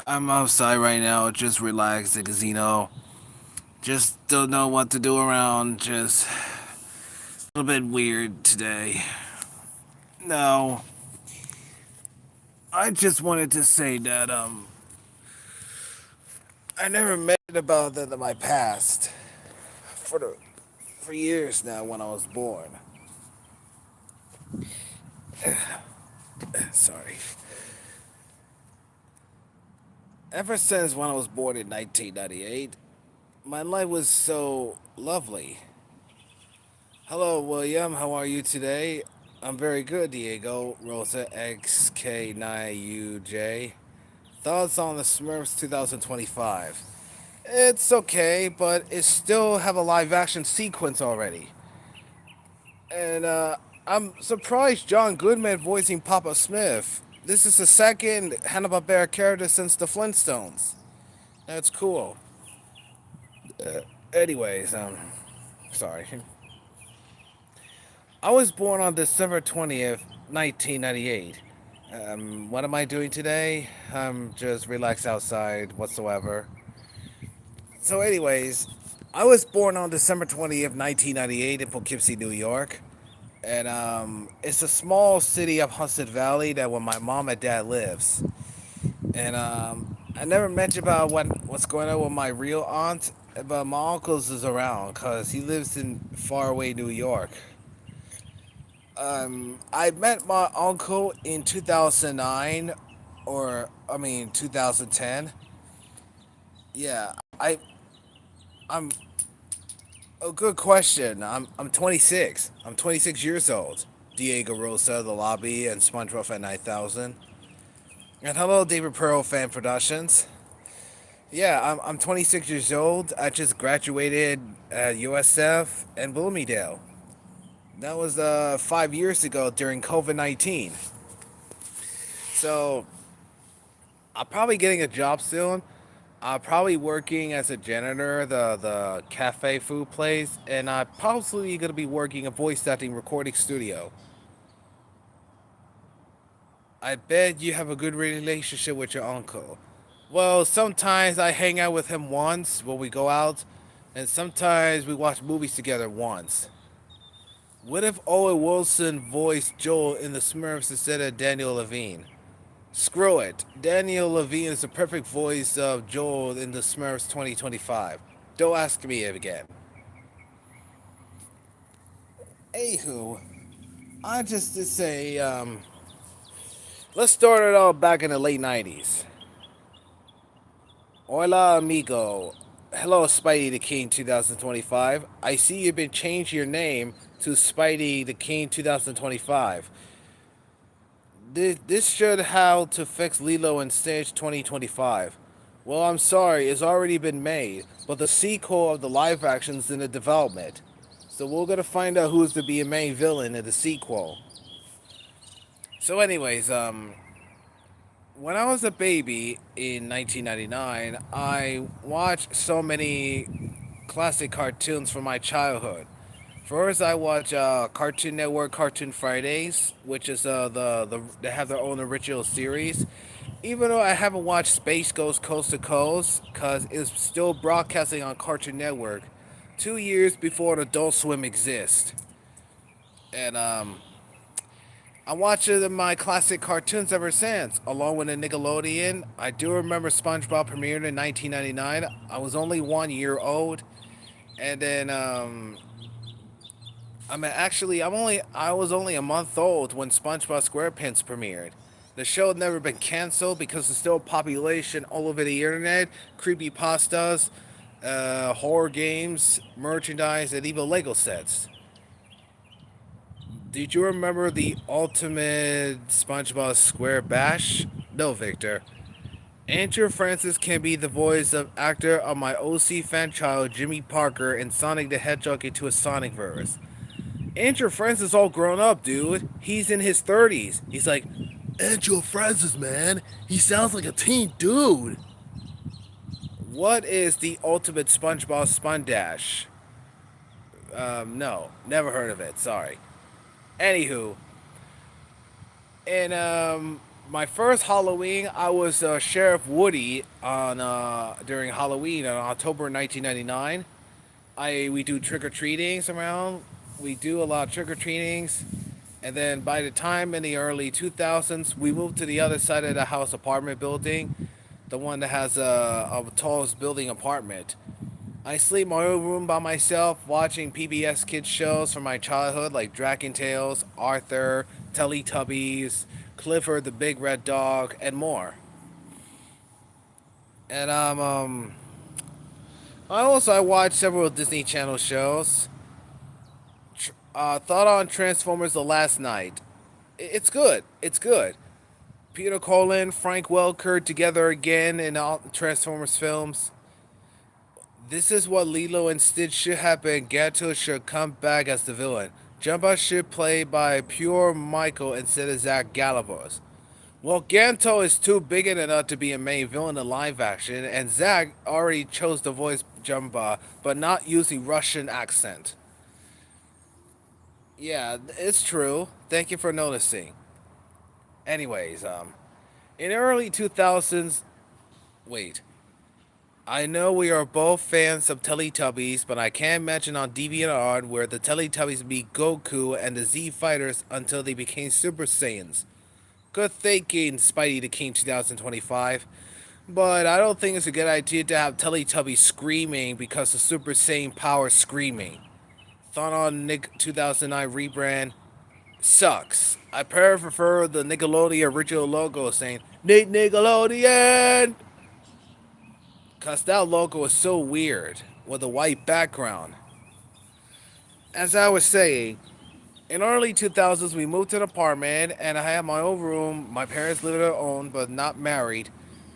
I'm outside right now, just relaxing, cause just don't know what to do around. Just a little bit weird today. No, I just wanted to say that I never mentioned about that in my past for years now when I was born. Sorry. Ever since when I was born in 1998, my life was so lovely. Hello, William. How are you today? I'm very good, Diego. Rosa XK9UJ. Thoughts on the Smurfs 2025? It's okay, but it still have a live action sequence already. And I'm surprised John Goodman voicing Papa Smith. This is the second Hanna-Barbera character since the Flintstones. That's cool. Anyways, sorry. I was born on December 20th, 1998. What am I doing today? I'm just relaxed outside whatsoever. So, anyways, I was born on December 20th, 1998 in Poughkeepsie, New York. And it's a small city of Hudson Valley that where my mom and dad lives. And I never mentioned about what's going on with my real aunt, but my uncle's is around because he lives in faraway New York. I met my uncle in 2009, or I mean 2010. Yeah, I'm a good question. I'm 26. I'm 26 years old. Diego Rosa, The Lobby, and SpongeBob at 9000. And hello, David Pearl Fan Productions. Yeah, I'm 26 years old. I just graduated at USF and Bloomingdale. That was 5 years ago during COVID-19. So I'm probably getting a job soon. I'm probably working as a janitor, the cafe food place, and I'm probably gonna be working a voice acting recording studio. I bet you have a good relationship with your uncle. Well, sometimes I hang out with him once when we go out, and sometimes we watch movies together once. What if Owen Wilson voiced Joel in The Smurfs instead of Daniel Levine? Screw it. Daniel Levine is the perfect voice of Joel in The Smurfs 2025. Don't ask me again. Anywho, I just to say, let's start it all back in the late 90s. Hola, amigo. Hello, Spidey the King 2025. I see you've been changing your name to Spidey the King 2025. This should how to fix Lilo and Stitch 2025. Well, I'm sorry, it's already been made, but the sequel of the live action's in the development. So we're gonna find out who's to be a main villain in the sequel. So, anyways, when I was a baby in 1999, I watched so many classic cartoons from my childhood. First, I watch Cartoon Network Cartoon Fridays, which is they have their own original series. Even though I haven't watched Space Ghost Coast to Coast, cause it's still broadcasting on Cartoon Network, 2 years before Adult Swim exists. And I watched my classic cartoons ever since, along with the Nickelodeon. I do remember SpongeBob premiered in 1999. I was only 1 year old, and then I was only a month old when SpongeBob SquarePants premiered. The show had never been canceled because there's still population all over the internet, creepy pastas, horror games, merchandise, and even Lego sets. Did you remember the ultimate SpongeBob Square Bash? No, Victor. Andrew Francis can be the voice of actor of my OC fan child Jimmy Parker in Sonic the Hedgehog into a Sonic verse. Andrew Francis all grown up, dude. He's in his 30s. He's like, Andrew Francis, man. He sounds like a teen dude. What is the ultimate SpongeBob Spun Dash? No, never heard of it. Sorry. Anywho, and My first Halloween, I was Sheriff Woody on during Halloween on October 1999. We do trick or treatings around. We do a lot of trick or treatings, and then by the time in the early 2000s, we moved to the other side of the house apartment building, the one that has a tallest building apartment. I sleep in my own room by myself, watching PBS kids shows from my childhood like Dragon Tales, Arthur, Teletubbies, Clifford the Big Red Dog, and more. And I watch several Disney Channel shows. Thought on Transformers the last night. It's good. It's good. Peter Cullen, Frank Welker together again in all Transformers films. This is what Lilo and Stitch should happen. Gato should come back as the villain. Jumba should play by pure Michael instead of Zach Galifianakis. Well, Ganto is too big enough to be a main villain in live action, and Zach already chose to voice Jumba, but not using Russian accent. Yeah, it's true. Thank you for noticing. Anyways, in the early 2000s, wait. I know we are both fans of Teletubbies, but I can't mention on DeviantArt where the Teletubbies meet Goku and the Z Fighters until they became Super Saiyans. Good thinking, Spidey the King 2025. But I don't think it's a good idea to have Teletubbies screaming because the Super Saiyan power screaming. Thought on Nick 2009 rebrand sucks. I prefer the Nickelodeon original logo saying Nick Nickelodeon, cause that logo is so weird with a white background. As I was saying, in early 2000s we moved to an apartment and I had my own room. My parents lived their own but not married.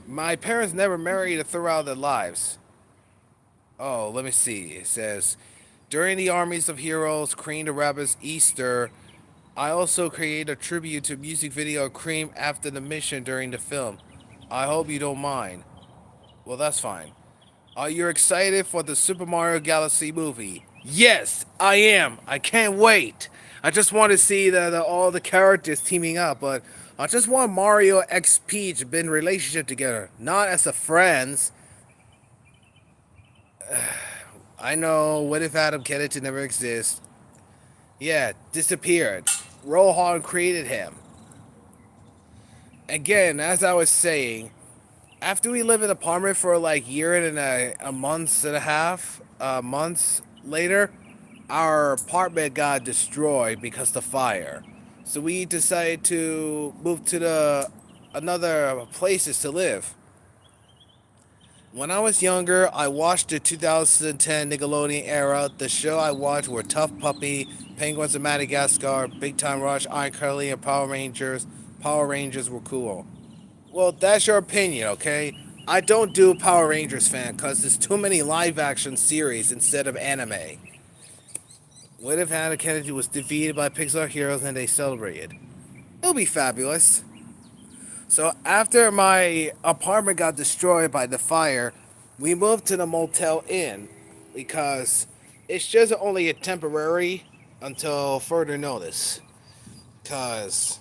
My parents never married throughout their lives. Oh, let me see. It says during the Armies of Heroes, Cream the Rabbit's Easter, I also created a tribute to music video of Cream after the mission during the film. I hope you don't mind. Well, that's fine. Are you excited for the Super Mario Galaxy movie? Yes, I am. I can't wait. I just want to see all the characters teaming up, but I just want Mario X Peach to be in relationship together, not as a friends. I know. What if Adam Kennedy never exists? Yeah, disappeared. Rohan created him. Again, as I was saying, after we live in an apartment for like a year and a month and a half, months later, our apartment got destroyed because of the fire. So we decided to move to the another places to live. When I was younger, I watched the 2010 Nickelodeon era. The show I watched were Tough Puppy, Penguins of Madagascar, Big Time Rush, iCarly, and Power Rangers. Power Rangers were cool. Well, that's your opinion, okay? I don't do Power Rangers fan because there's too many live action series instead of anime. What if Hannah Kennedy was defeated by Pixar heroes and they celebrated? It'll be fabulous. So after my apartment got destroyed by the fire, we moved to the Motel Inn because it's just only a temporary until further notice. Cause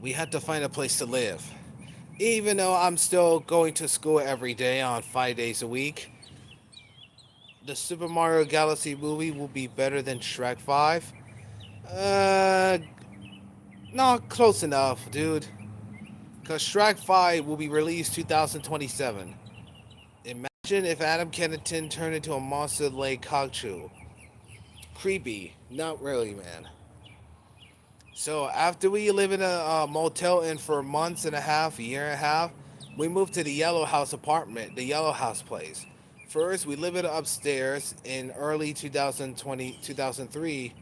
we had to find a place to live. Even though I'm still going to school every day on 5 days a week, the Super Mario Galaxy movie will be better than Shrek 5. Uh, Not close enough, dude. Because Shrek 5 will be released 2027. Imagine if Adam Kennington turned into a monster like Kachu. Creepy. Not really, man. So after we live in a motel inn for months and a half, a year and a half, we moved to the Yellow House apartment, the Yellow House place. First, we lived it upstairs in early 2020, 2003.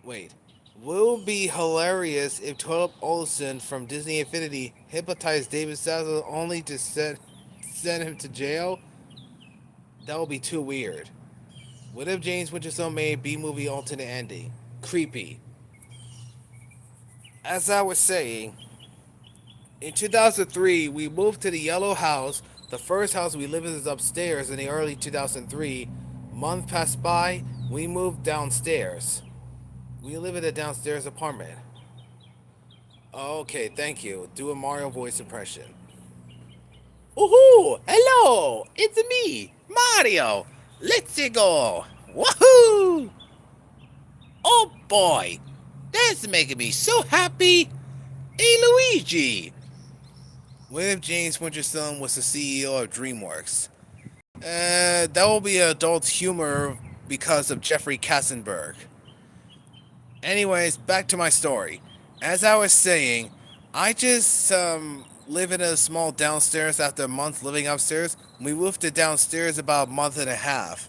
Wait. Will be hilarious if Philip Olsen from Disney Infinity hypnotized David Zaslav only to send him to jail? That would be too weird. What if James Winchester made a B-movie alternate ending? Creepy. As I was saying, in 2003, we moved to the Yellow House. The first house we lived in is upstairs in the early 2003. Month passed by, we moved downstairs. We live in a downstairs apartment. Okay, thank you. Do a Mario voice impression. Woohoo! Hello! It's me, Mario! Let's go! Woohoo! Oh boy! That's making me so happy! Hey Luigi! What if James Winterstone was the CEO of DreamWorks? That will be adult humor because of Jeffrey Katzenberg. Anyways, back to my story. As I was saying, I just live in a small downstairs after a month living upstairs. We moved to downstairs about a month and a half.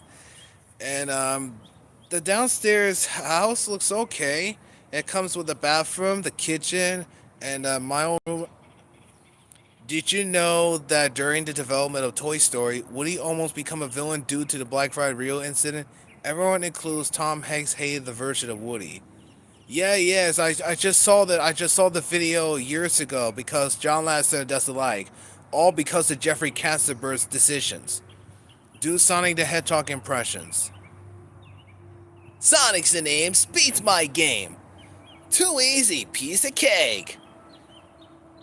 And the downstairs house looks okay. It comes with a bathroom, the kitchen, and my own room. Did you know that during the development of Toy Story, Woody almost became a villain due to the Black Friday Rio incident? Everyone includes Tom Hanks hated the version of Woody. Yeah, yes, I just saw that. I just saw the video years ago because John Lasseter doesn't like, all because of Jeffrey Katzenberg's decisions. Do Sonic the Hedgehog impressions. Sonic's the name, speed's my game. Too easy, piece of cake.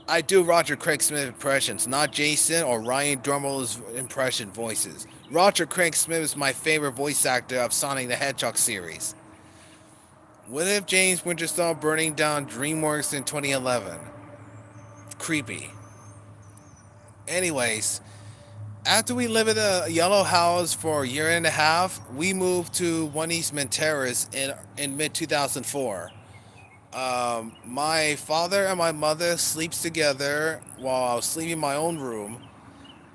I do Roger Craig Smith impressions, not Jason or Ryan Drummoll's impression voices. Roger Craig Smith is my favorite voice actor of Sonic the Hedgehog series. What if James Winterstone burning down DreamWorks in 2011? Creepy. Anyways, after we lived in a yellow house for a year and a half, we moved to One Eastman Terrace in mid 2004. My father and my mother sleeps together while I was sleeping in my own room,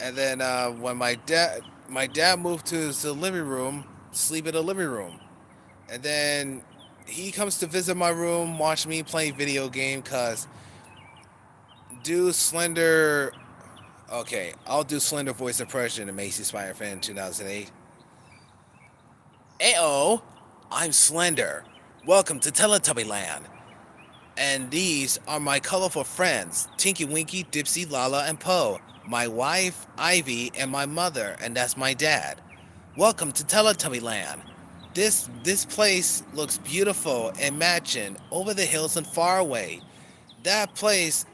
and then when my dad moved to the living room, sleep in the living room, and then he comes to visit my room, watch me play video game, cause do Slender. Okay, I'll do Slender voice impression in Macy Spider-Fan 2008. Ayo, I'm Slender. Welcome to Teletubby Land. And these are my colorful friends, Tinky Winky, Dipsy, Lala, and Poe. My wife, Ivy, and my mother, and that's my dad. Welcome to Teletubby Land. This place looks beautiful and matching over the hills and far away. That place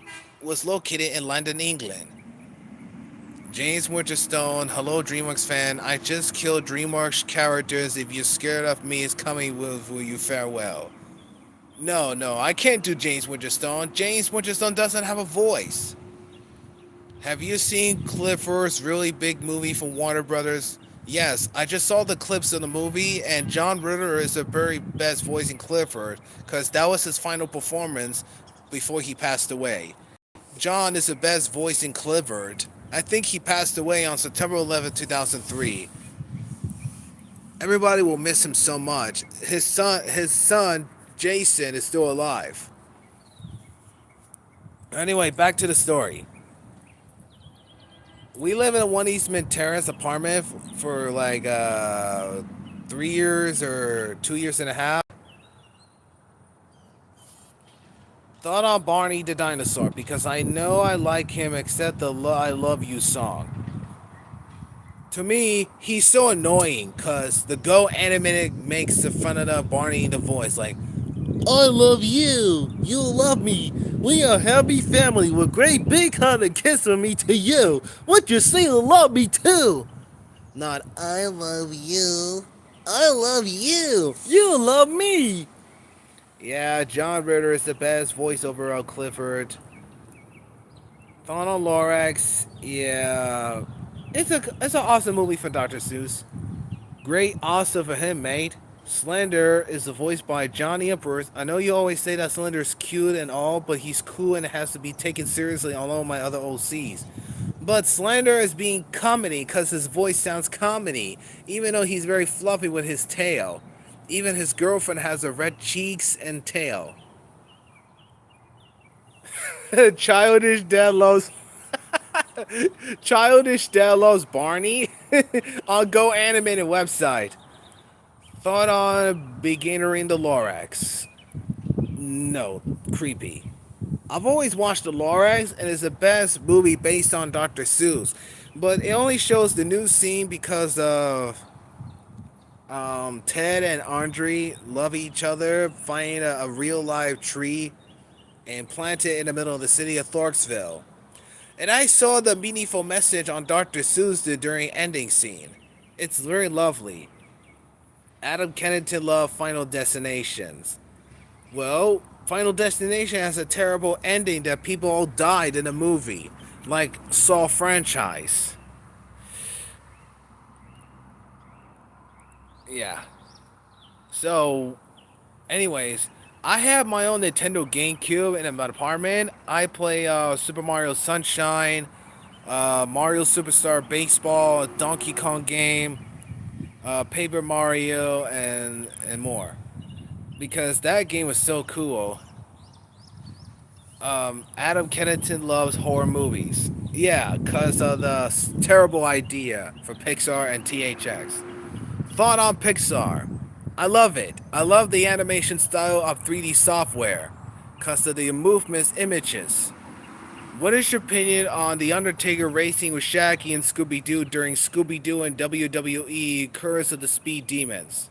was located in London, England. James Winterstone, hello DreamWorks fan. I just killed DreamWorks characters. If you're scared of me, it's coming with you farewell. No, no, I can't do James Winterstone. James Winterstone doesn't have a voice. Have you seen Clifford's really big movie from Warner Brothers? Yes, I just saw the clips of the movie, and John Ritter is the very best voice in Clifford because that was his final performance before he passed away. John is the best voice in Clifford. I think he passed away on September 11th, 2003. Everybody will miss him so much. His son, Jason, is still alive. Anyway, back to the story. We live in a One Eastman Terrace apartment for like 3 years or 2 years and a half. Thought on Barney the dinosaur because I know I like him except the I Love You song. To me, he's so annoying because the Go animated makes the fun of the Barney the voice like, I love you. You love me. We are a happy family with great big hug and kiss from me to you. What you say you love me too? Not I love you. I love you. You love me. Yeah, John Ritter is the best voiceover of Clifford. Donald Lorax, yeah. It's an awesome movie for Dr. Seuss. Great awesome for him, mate. Slender is voiced by Johnny Empress. I know you always say that Slender is cute and all, but he's cool and has to be taken seriously on all my other OCs. But Slender is being comedy because his voice sounds comedy, even though he's very fluffy with his tail. Even his girlfriend has a red cheeks and tail. Childish dad loves Childish dad loves Barney on Go Animated website. Thought on beginnering the Lorax. No, creepy. I've always watched the Lorax and it's the best movie based on Dr. Seuss. But it only shows the new scene because of Ted and Andre love each other, finding a real live tree. and planted in the middle of the city of Thorksville. And I saw the meaningful message on Dr. Seuss during ending scene. It's very lovely. Adam Kennington loved Final Destinations. Well, Final Destination has a terrible ending that people all died in the movie, like Saw franchise. Yeah. So, anyways, I have my own Nintendo GameCube in my apartment. I play Super Mario Sunshine, Mario Superstar Baseball, Donkey Kong game, Paper Mario, and more. Because that game was so cool. Adam Kennington loves horror movies. Yeah, because of the terrible idea for Pixar and THX. Thought on Pixar. I love it. I love the animation style of 3D software because of the movements images. What is your opinion on The Undertaker racing with Shaggy and Scooby Doo during Scooby Doo and WWE Curse of the Speed Demons?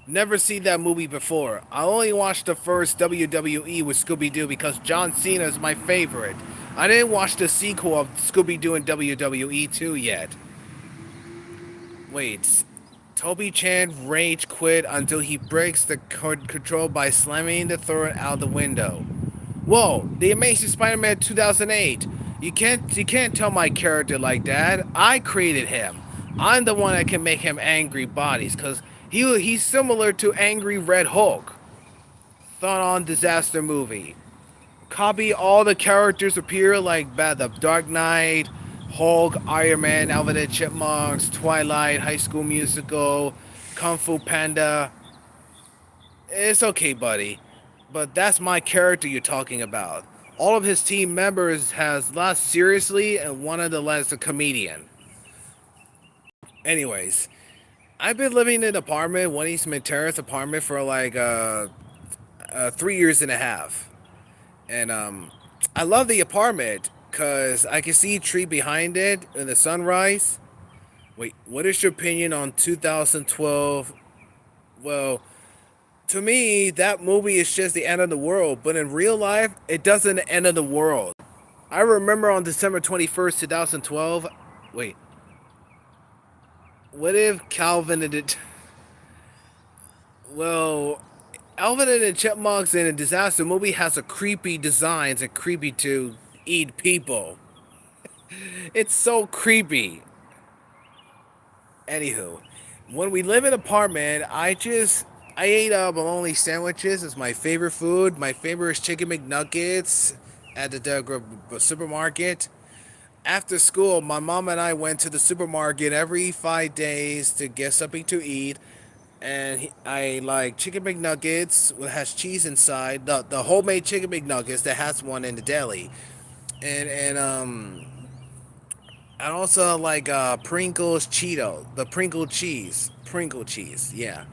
Never seen that movie before. I only watched the first WWE with Scooby Doo because John Cena is my favorite. I didn't watch the sequel of Scooby Doo and WWE 2 yet. Wait, Toby Chan rage quit until he breaks the control by slamming the throat out the window. Whoa, The Amazing Spider-Man 2008. You can't tell my character like that. I created him. I'm the one that can make him angry bodies, cause he's similar to Angry Red Hulk. Thought on disaster movie. Copy all the characters appear like the Dark Knight, Hulk, Iron Man, Alvin and Chipmunks, Twilight, High School Musical, Kung Fu Panda. It's okay, buddy, but that's my character you're talking about. All of his team members has lost seriously, and one of the less a comedian. Anyways, I've been living in an apartment, one Eastman Terrace apartment, for like 3 years and a half, and I love the apartment because I can see a tree behind it in the sunrise. Wait, what is your opinion on 2012? Well, to me, that movie is just the end of the world, but in real life, it doesn't end of the world. I remember on December 21st, 2012. Wait, what if Calvin and it? Well, Alvin and the Chipmunks in a disaster movie has a creepy designs and creepy to eat people. It's so creepy. Anywho, when we live in an apartment, I ate bologna sandwiches. It's my favorite food. My favorite is chicken McNuggets at the supermarket. After school, my mom and I went to the supermarket every 5 days to get something to eat. And I like chicken McNuggets, which has cheese inside. The homemade chicken McNuggets that has one in the deli, and I also like Pringles Cheeto, the Pringle cheese, yeah.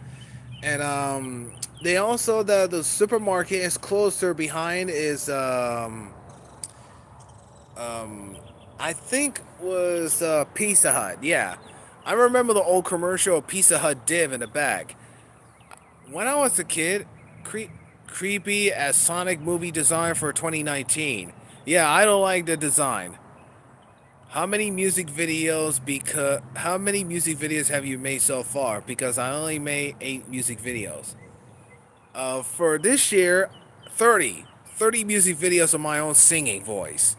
And they also the supermarket is closer behind is I think was Pizza Hut, yeah. I remember the old commercial of Pizza Hut div in the back. When I was a kid, creepy as Sonic movie design for 2019. Yeah, I don't like the design. How many music videos have you made so far? Because I only made 8 music videos. For this year, 30 music videos of my own singing voice.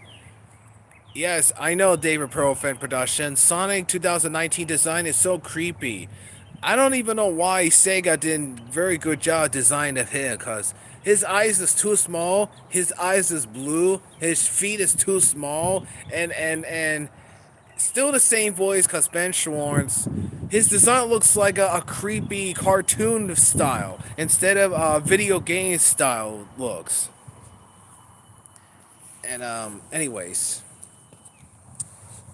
Yes, I know David Pearl fan production. Sonic 2019 design is so creepy. I don't even know why Sega did a very good job design of him, cause his eyes is too small, his eyes is blue, his feet is too small, and still the same voice cause Ben Schwartz. His design looks like a creepy cartoon style instead of video game style looks. And anyways,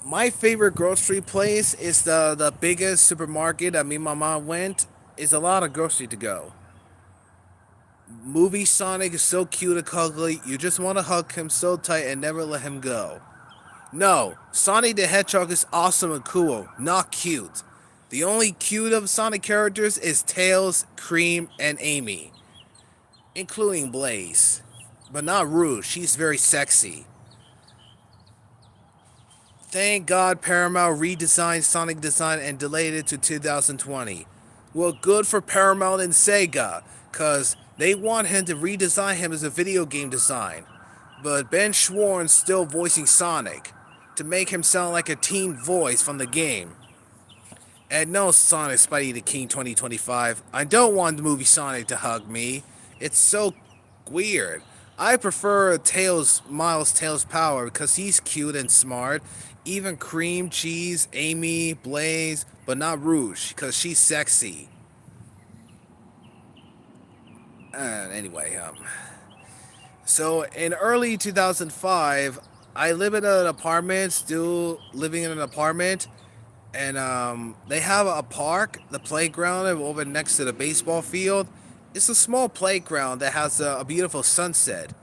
my favorite grocery place is the biggest supermarket that me and my mom went. Is a lot of grocery to go. Movie Sonic is so cute and cuddly. You just want to hug him so tight and never let him go. No, Sonic the Hedgehog is awesome and cool, not cute. The only cute of Sonic characters is Tails, Cream, and Amy, including Blaze. but not Rouge. She's very sexy. Thank God Paramount redesigned Sonic design and delayed it to 2020. Well, good for Paramount and Sega, cause they want him to redesign him as a video game design. But Ben Schwartz still voicing Sonic to make him sound like a teen voice from the game. And no, Sonic Spidey the King 2025. I don't want the movie Sonic to hug me. It's so weird. I prefer Tails, Miles Tails Power because he's cute and smart. Even Cream Cheese, Amy, Blaze, but not Rouge because she's sexy. Anyway, so in early 2005, I live in an apartment, still living in an apartment, and they have a park, the playground over next to the baseball field. It's a small playground that has a beautiful sunset.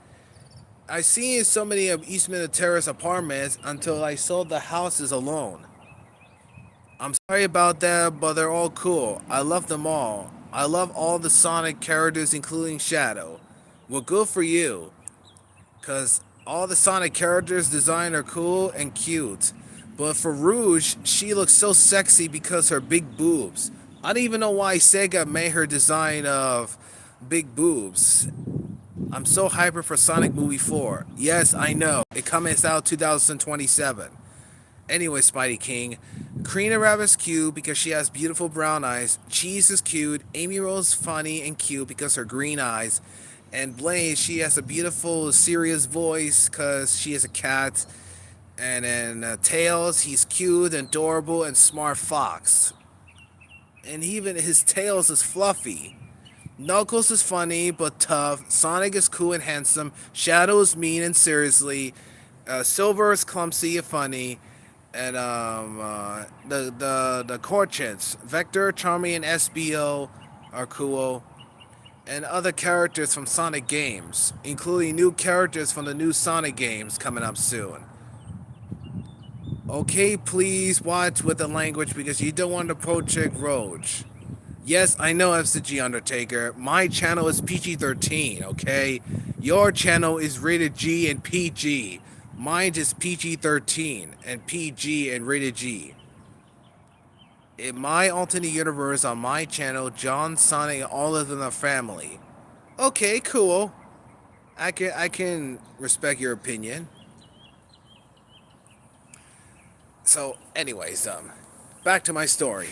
I seen so many of Eastman Terrace apartments until I saw the houses alone. I'm sorry about that, but they're all cool. I love them all. I love all the Sonic characters, including Shadow. Well, good for you, cause all the Sonic characters design are cool and cute. But for Rouge, she looks so sexy because her big boobs. I don't even know why Sega made her design of big boobs. I'm so hyper for Sonic Movie 4. Yes, I know. It comes out 2027. Anyway, Spidey King. Karina Rabbit's cute because she has beautiful brown eyes. Cheese is cute. Amy Rose funny and cute because her green eyes. And Blaze, she has a beautiful, serious voice because she is a cat. And then Tails, he's cute and adorable and smart fox. And even his tails is fluffy. Knuckles is funny but tough. Sonic is cool and handsome. Shadow is mean and seriously. Silver is clumsy and funny. And the Corchants, Vector, Charmy, and SBO are cool. And other characters from Sonic games, including new characters from the new Sonic games coming up soon. Okay, please watch with the language because you don't want to project Roach. Yes, I know FCG Undertaker. My channel is PG-13, okay? Your channel is rated G and PG. Mine is PG-13 and PG and rated G. In my alternate universe on my channel, John, Sonic, and all of them are family. Okay, cool. I can respect your opinion. So, anyways, back to my story.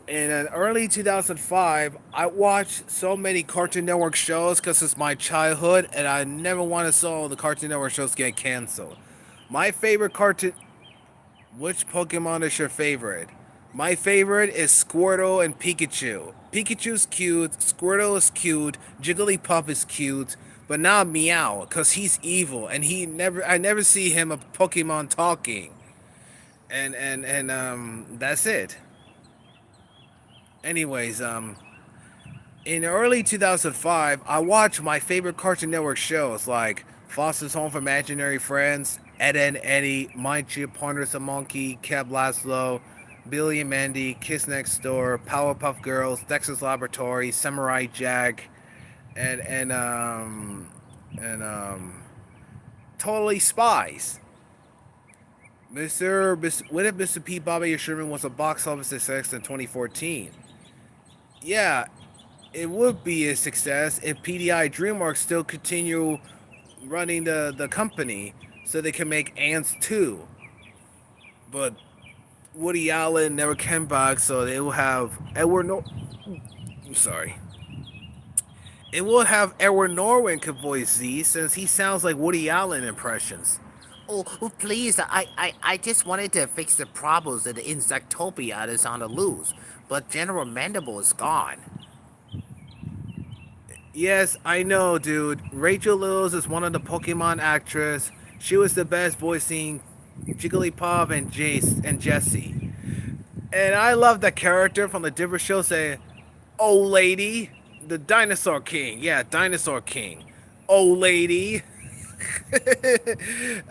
In early 2005, I watched so many Cartoon Network shows because it's my childhood, and I never want to saw the Cartoon Network shows get canceled. My favorite cartoon. Which Pokemon is your favorite? My favorite is Squirtle and Pikachu. Pikachu's cute, Squirtle is cute, Jigglypuff is cute, but not Meow, cause he's evil, and I never see him a Pokemon talking. And that's it. Anyways, in early 2005, I watched my favorite Cartoon Network shows like Foster's Home for Imaginary Friends, Ed and Eddie, Mind Chip, Ponder's a Monkey, Cab Laszlo, Billy and Mandy, Kiss Next Door, Powerpuff Girls, Dexter's Laboratory, Samurai Jack, and and um and Totally Spies. What if Mr. P. Bobby Sherman was a box office success in 2014? Yeah, it would be a success if PDI DreamWorks still continue running the company so they can make Ants 2. But Woody Allen never came back, so they will have Edward Nor. I'm sorry. It will have Edward Norton could voice Z since he sounds like Woody Allen impressions. Oh, please, I just wanted to fix the problems that the Insectopia is on the loose, but General Mandible is gone. Yes, I know, dude. Rachel Lewis is one of the Pokemon actress. She was the best voicing Jigglypuff and Jace and Jessie. And I love the character from the different shows saying, "Oh lady, the Dinosaur King." Yeah, Dinosaur King. Oh lady.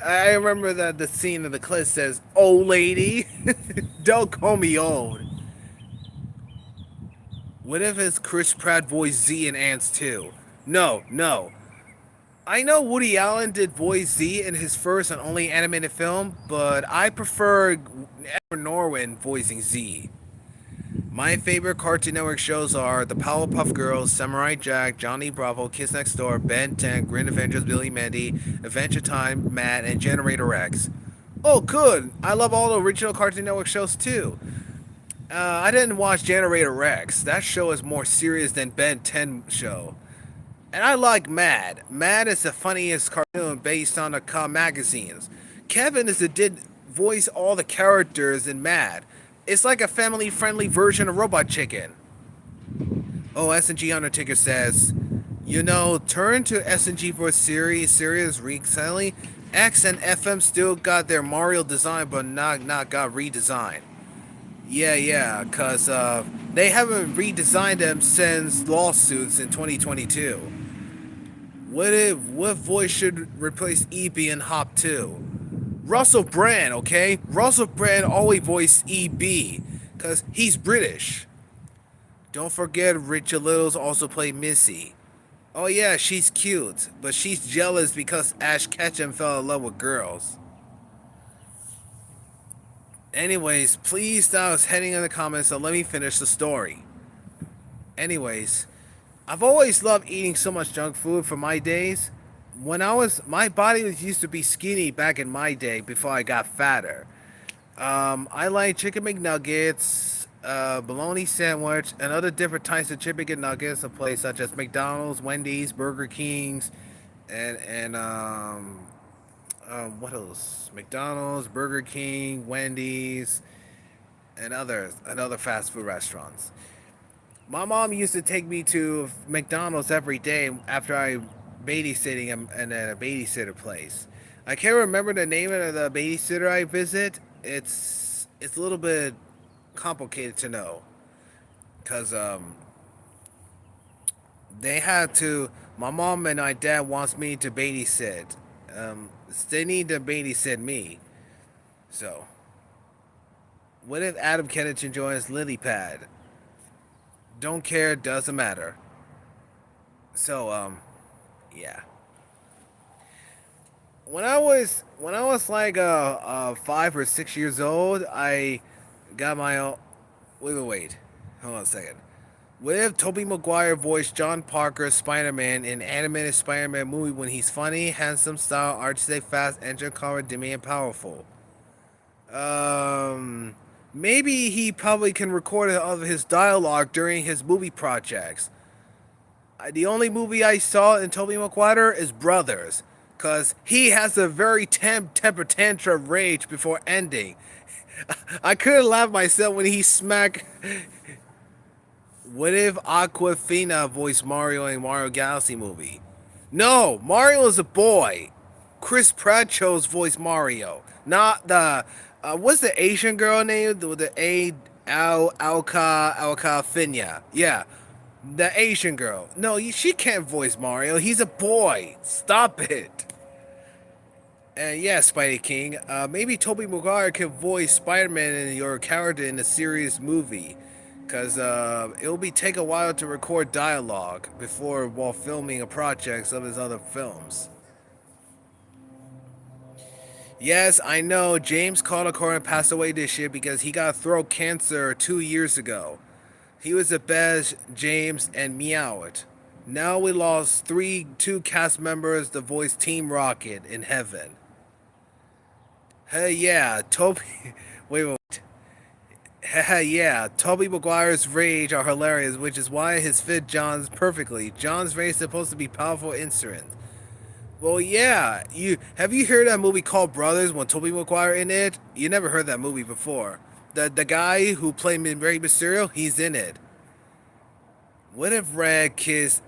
I remember that the scene of the clip says, "Oh lady, don't call me old." What if it's Chris Pratt voice Z in Ants 2? No, no. I know Woody Allen did voice Z in his first and only animated film, but I prefer Edward Norton voicing Z. My favorite Cartoon Network shows are The Powerpuff Girls, Samurai Jack, Johnny Bravo, Kiss Next Door, Ben 10, Grin Adventures, Billy Mandy, Adventure Time, Matt, and Generator X. Oh, good! I love all the original Cartoon Network shows too. I didn't watch Generator X. That show is more serious than Ben 10 show. And I like Mad. Mad is the funniest cartoon based on the magazines. Kevin is the did voice all the characters in Mad. It's like a family-friendly version of Robot Chicken. Oh, S&G Undertaker says, you know, turn to S&G for a series recently. X and FM still got their Mario design, but not got redesigned. Yeah, cause they haven't redesigned them since lawsuits in 2022. What voice should replace EB in Hop 2? Russell Brand, okay? Russell Brand always voiced EB, cause he's British. Don't forget Richard Littles also played Missy. Oh yeah, she's cute, but she's jealous because Ash Ketchum fell in love with girls. Anyways, please stop heading in the comments and let me finish the story. Anyways, I've always loved eating so much junk food from my days. My body used to be skinny back in my day before I got fatter. I like chicken McNuggets, bologna sandwich, and other different types of chicken McNuggets in place such as McDonald's, Wendy's, Burger King's, and what else? McDonald's, Burger King, Wendy's, and other fast food restaurants. My mom used to take me to McDonald's every day after I babysitting in a babysitter place. I can't remember the name of the babysitter I visit. It's a little bit complicated to know, cause they had to. My mom and my dad wants me to babysit. They need to babysit me. So, what if Adam Kennedy joins Lily Pad? Don't care, doesn't matter. So, yeah. When I was like 5 or 6 years old, I got my own. Wait. Hold on a second. What if Tobey Maguire voiced John Parker Spider-Man in animated Spider-Man movie when he's funny, handsome, style, artistic, fast, engine covered, demi, and powerful? Maybe he probably can record all of his dialogue during his movie projects. The only movie I saw in Tobey Maguire is Brothers, cause he has a very temper tantrum rage before ending. I couldn't laugh myself when he smacked. What if Aquafina voiced Mario in Mario Galaxy movie? No, Mario is a boy. Chris Pratt chose voice Mario, not the. What's the Asian girl name with the A? Alka Finya. Yeah, the Asian girl. No, she can't voice Mario. He's a boy. Stop it. And yeah, Spidey King. Maybe Tobey Maguire can voice Spider-Man in your character in a serious movie, because it'll be take a while to record dialogue while filming a project of his other films. Yes, I know James Caldecott passed away this year because he got throat cancer 2 years ago. He was the best James and Meowth. Now we lost two cast members to voice Team Rocket in heaven. Hey yeah, Toby. Wait. Yeah, Tobey Maguire's rage are hilarious, which is why his fit John's perfectly. John's rage is supposed to be powerful instruments. Well, yeah. Have you heard that movie called Brothers when Tobey Maguire in it? You never heard that movie before. The guy who played Rey Mysterio, he's in it. What if Red Kiss?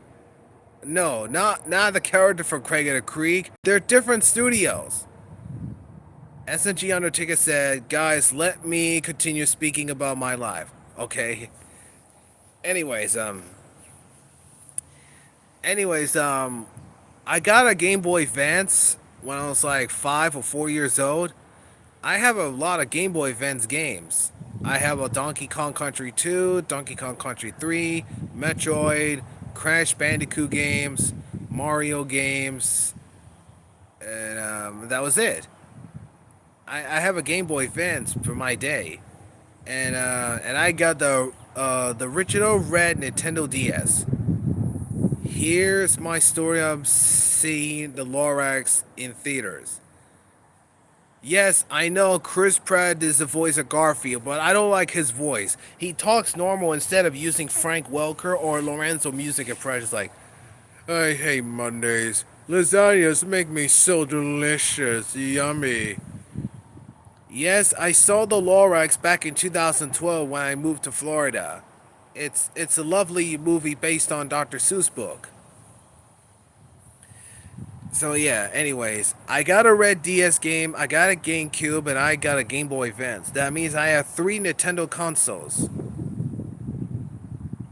No, not the character from Craig and the Creek. They're different studios. SNG Undertaker said, "Guys, let me continue speaking about my life." Okay. Anyways, I got a Game Boy Advance when I was like 5 or 4 years old. I have a lot of Game Boy Advance games. I have a Donkey Kong Country 2, Donkey Kong Country 3, Metroid, Crash Bandicoot games, Mario games, and that was it. I have a Game Boy Advance for my day, and I got the original red Nintendo DS. Here's my story of seeing the Lorax in theaters. Yes, I know Chris Pratt is the voice of Garfield, but I don't like his voice. He talks normal instead of using Frank Welker or Lorenzo Music impressions like, I hate Mondays. Lasagnas make me so delicious. Yummy. Yes, I saw the Lorax back in 2012 when I moved to Florida. It's a lovely movie based on Dr. Seuss book. So yeah, anyways, I got a red DS game, I got a GameCube, and I got a Game Boy Advance. That means I have 3 Nintendo consoles.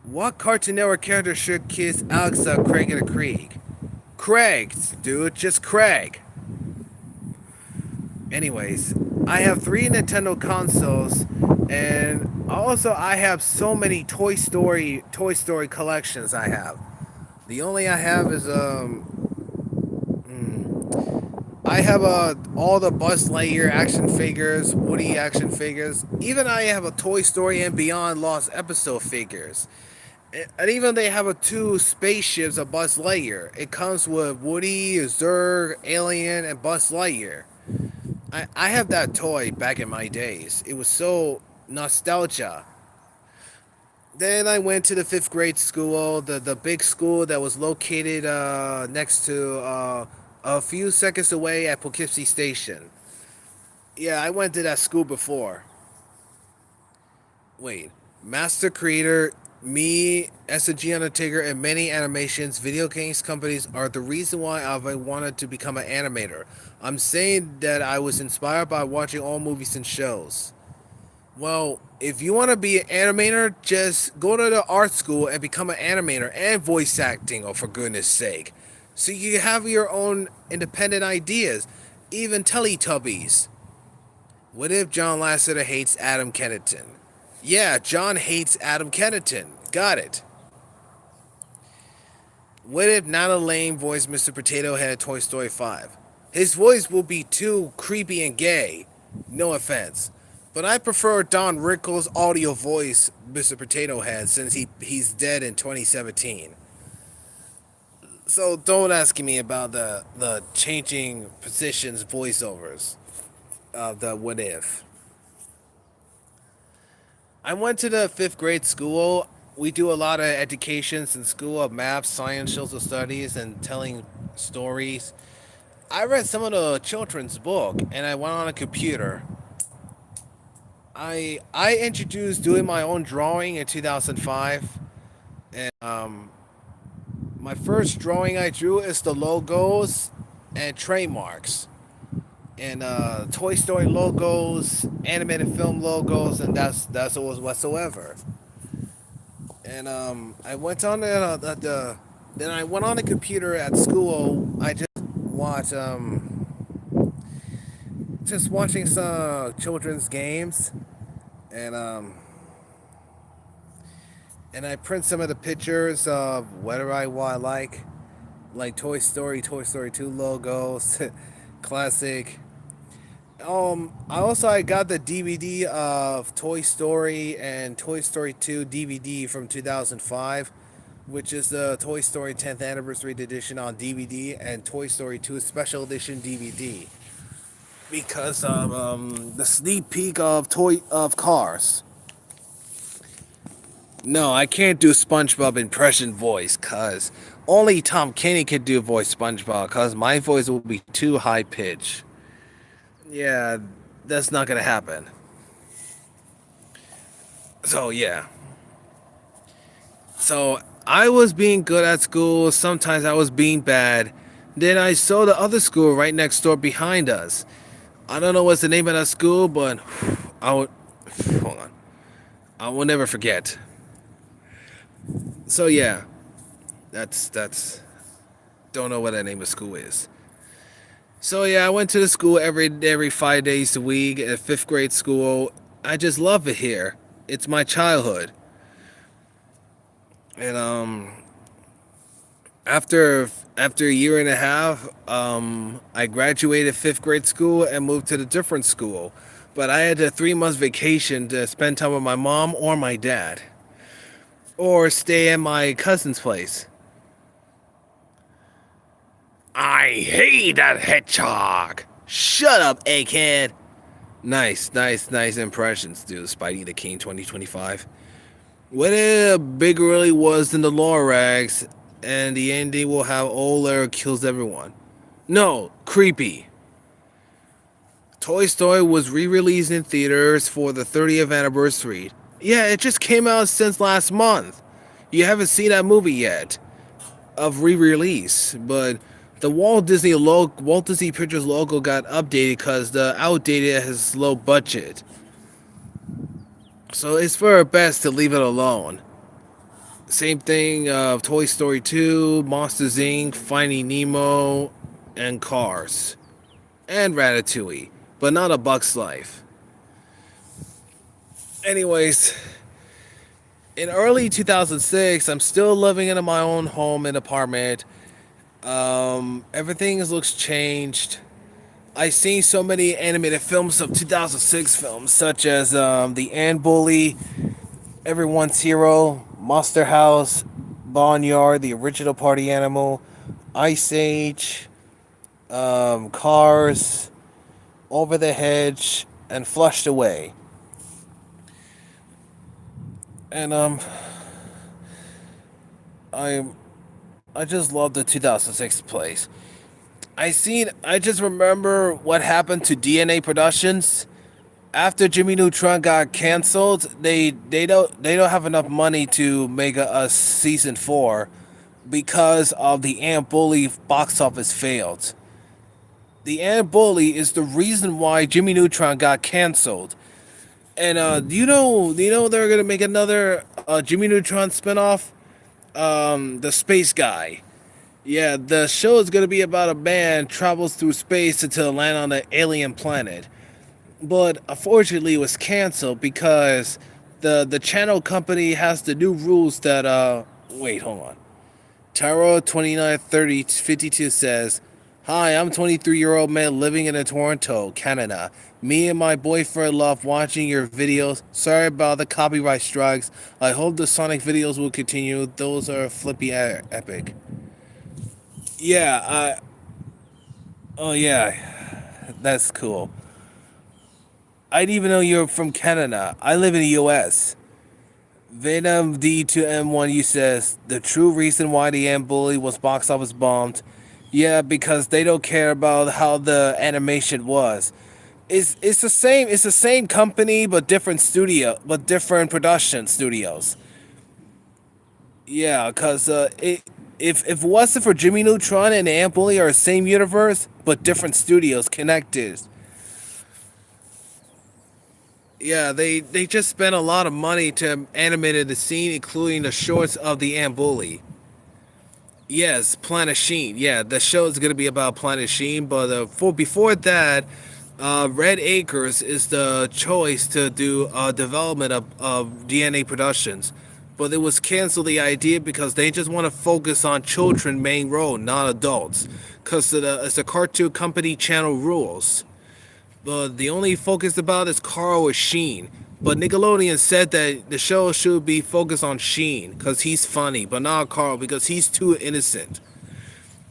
What Cartoon Network character should kiss Alexa, Craig, and a Krieg? Craig, dude, just Craig. Anyways, I have 3 Nintendo consoles, and also I have so many Toy Story collections. I have. The only I have is I have all the Buzz Lightyear action figures, Woody action figures. Even I have a Toy Story and Beyond Lost episode figures. And even they have 2 spaceships of Buzz Lightyear. It comes with Woody, Zurg, Alien, and Buzz Lightyear. I have that toy back in my days. It was so nostalgia. Then I went to the 5th grade school, the big school that was located next to a few seconds away at Poughkeepsie Station. Yeah, I went to that school before. Wait, Master Creator, me, SG Undertaker, and many animations, video games companies are the reason why I wanted to become an animator. I'm saying that I was inspired by watching all movies and shows. Well, if you want to be an animator, just go to the art school and become an animator and voice acting, oh, for goodness sake. So you have your own independent ideas, even Teletubbies. What if John Lasseter hates Adam Kennington? Yeah, John hates Adam Kennington. Got it. What if Nana Lane voiced Mr. Potato Head in Toy Story 5? His voice will be too creepy and gay. No offense. But I prefer Don Rickles' audio voice, Mr. Potato Head, since he's dead in 2017. So don't ask me about the changing positions voiceovers of the what if. I went to the 5th grade school. We do a lot of educations in school of math, science, social studies, and telling stories. I read some of the children's book, and I went on a computer. I introduced doing my own drawing in 2005, and my first drawing I drew is the logos and trademarks, and Toy Story logos, animated film logos, and that's all whatsoever. And I went on then I went on the computer at school. I watched just watching some children's games, and and I print some of the pictures of whatever I want, like Toy Story, Toy Story 2 logos, classic. I got the DVD of Toy Story and Toy Story 2 DVD from 2005, which is the Toy Story 10th Anniversary Edition on DVD and Toy Story 2 Special Edition DVD. Because of the sneak peek of Cars. No, I can't do SpongeBob impression voice, cause only Tom Kenny could do voice SpongeBob, cause my voice will be too high pitched. Yeah, that's not gonna happen. So yeah. So I was being good at school. Sometimes I was being bad. Then I saw the other school right next door behind us. I don't know what's the name of that school, but I would hold on. I will never forget. So yeah, that's don't know what that name of school is. So yeah, I went to the school every 5 days a week at 5th grade school. I just love it here. It's my childhood, and After a year and a half, I graduated fifth grade school and moved to the different school. But I had a 3 months vacation to spend time with my mom or my dad, or stay at my cousin's place. I hate that hedgehog. Shut up, egghead. Nice impressions, dude. Spidey the King 2025. What if Big really was in the Lorax, and the ending will have old Larry kills everyone? No, creepy. Toy Story was re-released in theaters for the 30th anniversary. Yeah, it just came out since last month. You haven't seen that movie yet of re-release, but the Walt Disney Pictures logo got updated because the outdated has low budget. So it's for best to leave it alone. Same thing of Toy Story 2, Monsters Inc., Finding Nemo, and Cars. And Ratatouille, but not A Bug's Life. Anyways, in early 2006, I'm still living in my own home and apartment. Everything looks changed. I've seen so many animated films of 2006 films, such as The Ant Bully, Everyone's Hero, Monster House, Barnyard, The Original Party Animal, Ice Age, Cars, Over the Hedge, and Flushed Away. And I I just love the 2006 plays. I just remember what happened to DNA Productions after Jimmy Neutron got canceled. They don't have enough money to make a season 4 because of the Ant Bully box office failed. The Ant Bully is the reason why Jimmy Neutron got canceled. And do you know they're gonna make another Jimmy Neutron spinoff? The Space Guy. Yeah, the show is gonna be about a man travels through space until land on an alien planet. But unfortunately, it was canceled because the channel company has the new rules that wait, hold on. Taro 293052 says, "Hi, I'm 23-year-old man living in Toronto, Canada. Me and my boyfriend love watching your videos. Sorry about the copyright strikes. I hope the Sonic videos will continue. Those are flippy epic." Yeah, oh yeah, that's cool. I didn't even know you're from Canada. I live in the US. Venom D2M1U says the true reason why the Ant Bully was box office bombed. Yeah, because they don't care about how the animation was. It's the same company but different production studios. Yeah, cause if it wasn't for Jimmy Neutron and the Ant Bully are the same universe but different studios connected. Yeah, they just spent a lot of money to animate the scene, including the shorts of the Ant Bully. Yes, Planet Sheen. Yeah, the show is gonna be about Planet Sheen, but for before that, Red Acres is the choice to do development of DNA Productions, but it was canceled the idea because they just want to focus on children main role, not adults, because it's a cartoon company channel rules. But the only focus about is Carl or Sheen. But Nickelodeon said that the show should be focused on Sheen because he's funny, but not Carl because he's too innocent.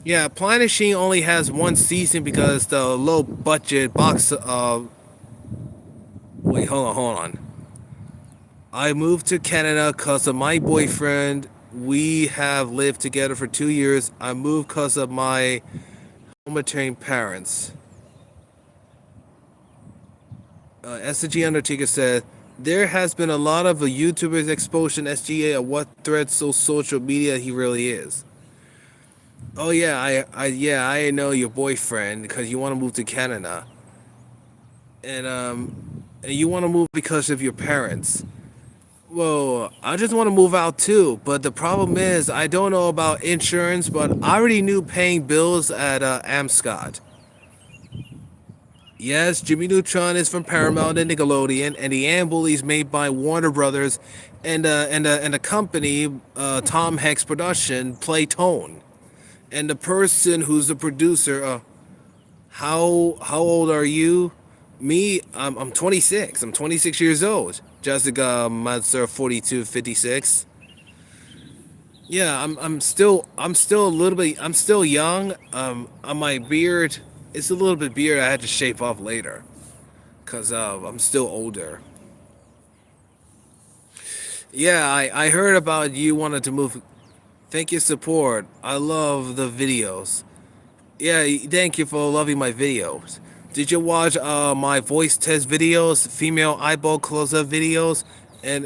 Yeah, Planet Sheen only has one season because the low budget box. Wait, hold on. I moved to Canada because of my boyfriend. We have lived together for 2 years. I moved because of my hometarian parents. SG Undertaker said, there has been a lot of YouTubers exposing SGA at what threat so social media he really is. Oh yeah, I know your boyfriend because you want to move to Canada, and you want to move because of your parents. Well, I just want to move out too, but the problem is I don't know about insurance, but I already knew paying bills at Amscot. Yes, Jimmy Neutron is from Paramount and Nickelodeon, and the Ant Bully is made by Warner Brothers and the company Tom Hanks production Playtone. And the person who's the producer, how old are you? Me, I'm 26. I'm 26 years old. Jessica Mazur 42 56. Yeah, I'm still a little bit I'm still young. On my beard, it's a little bit beard I had to shape off later cuz I'm still older. Yeah, I heard about you wanted to move. Thank you support. I love the videos. Yeah, thank you for loving my videos. Did you watch my voice test videos, female eyeball close-up videos, and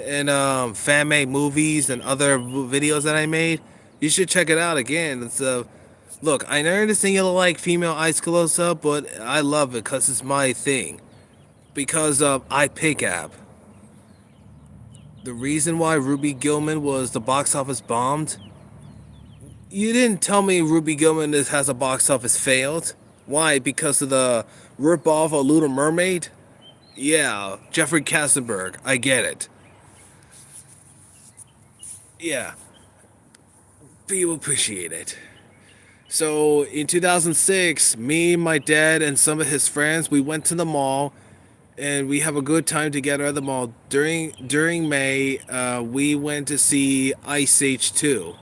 fan made movies and other videos that I made? You should check it out again. It's look, I understand you like female eyes close-up, but I love it because it's my thing. Because I pick app. The reason why Ruby Gilman was the box office bombed. You didn't tell me Ruby Gilman has a box office failed. Why? Because of the rip-off of Little Mermaid? Yeah, Jeffrey Katzenberg. I get it. Yeah, people appreciate it. So in 2006, me, my dad, and some of his friends, we went to the mall, and we have a good time together at the mall. During May, we went to see Ice Age 2.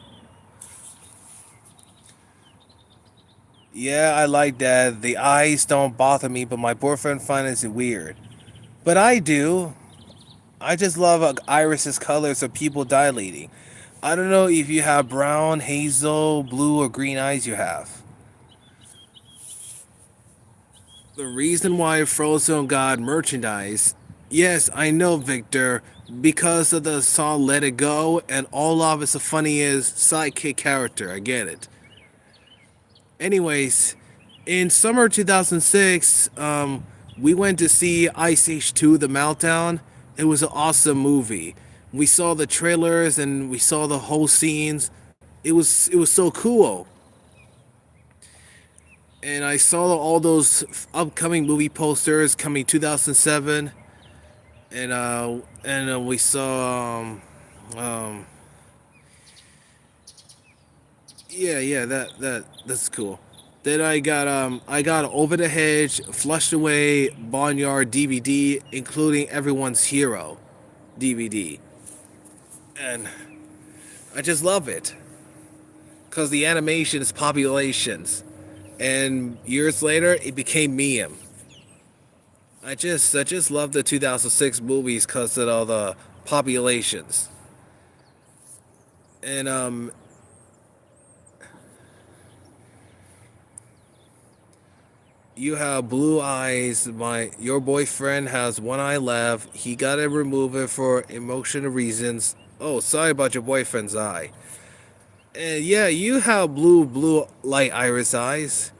Yeah, I like that. The eyes don't bother me, but my boyfriend finds it weird. But I do. I just love Iris's colors of people dilating. I don't know if you have brown, hazel, blue, or green eyes you have. The reason why Frozen got merchandise, yes, I know, Victor, because of the song Let It Go, and Olaf is the funniest sidekick character. I get it. Anyways, in summer 2006, we went to see Ice Age 2 The Meltdown. It was an awesome movie. We saw the trailers and we saw the whole scenes. It was so cool. And I saw all those upcoming movie posters coming 2007, and we saw um yeah, that's cool. Then I got Over the Hedge, Flushed Away, Barnyard DVD, including Everyone's Hero DVD, and I just love it because the animation is populations, and years later it became meme. I just love the 2006 movies because of all the populations, and you have blue eyes. Your boyfriend has one eye left. He gotta remove it for emotional reasons. Oh, sorry about your boyfriend's eye. And yeah, you have blue light iris eyes.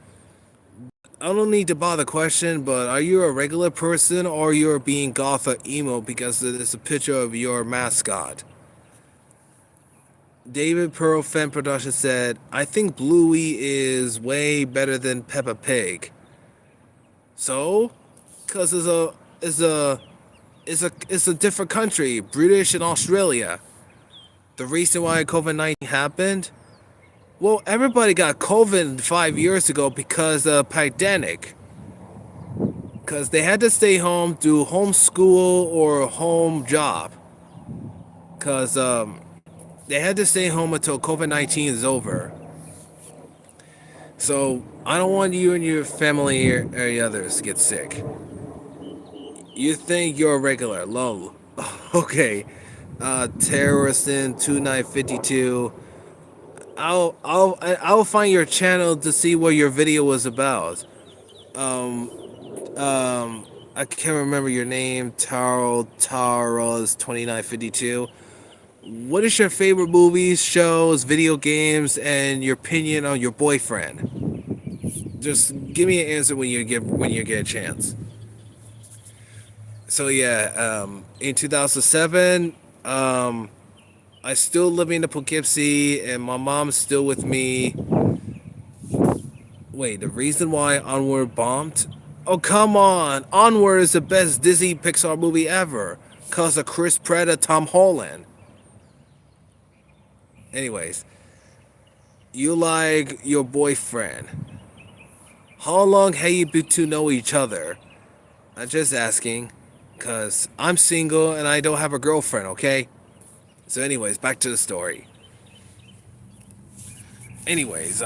I don't need to bother question, but are you a regular person or you're being goth or emo because it's a picture of your mascot? David Pearl Fan Production said, I think Bluey is way better than Peppa Pig. So, because it's a different country, British and Australia. The reason why COVID-19 happened, well, everybody got COVID 5 years ago because of pandemic. Because they had to stay home, do homeschool or home job. Because they had to stay home until COVID-19 is over. So I don't want you and your family or any others to get sick. You think you're a regular? Lol. Okay. Terrorist in 2952. I'll find your channel to see what your video was about. Um I can't remember your name. Taros 2952. What is your favorite movies, shows, video games, and your opinion on your boyfriend? Just give me an answer when you get a chance. So yeah, in 2007, I still living in Poughkeepsie, and my mom's still with me. Wait, the reason why Onward bombed? Oh come on, Onward is the best Disney Pixar movie ever, cause of Chris Pratt and Tom Holland. Anyways, You like your boyfriend. How long have you been to know each other? I'm just asking, cause I'm single and I don't have a girlfriend. Okay. So, anyways, back to the story. Anyways,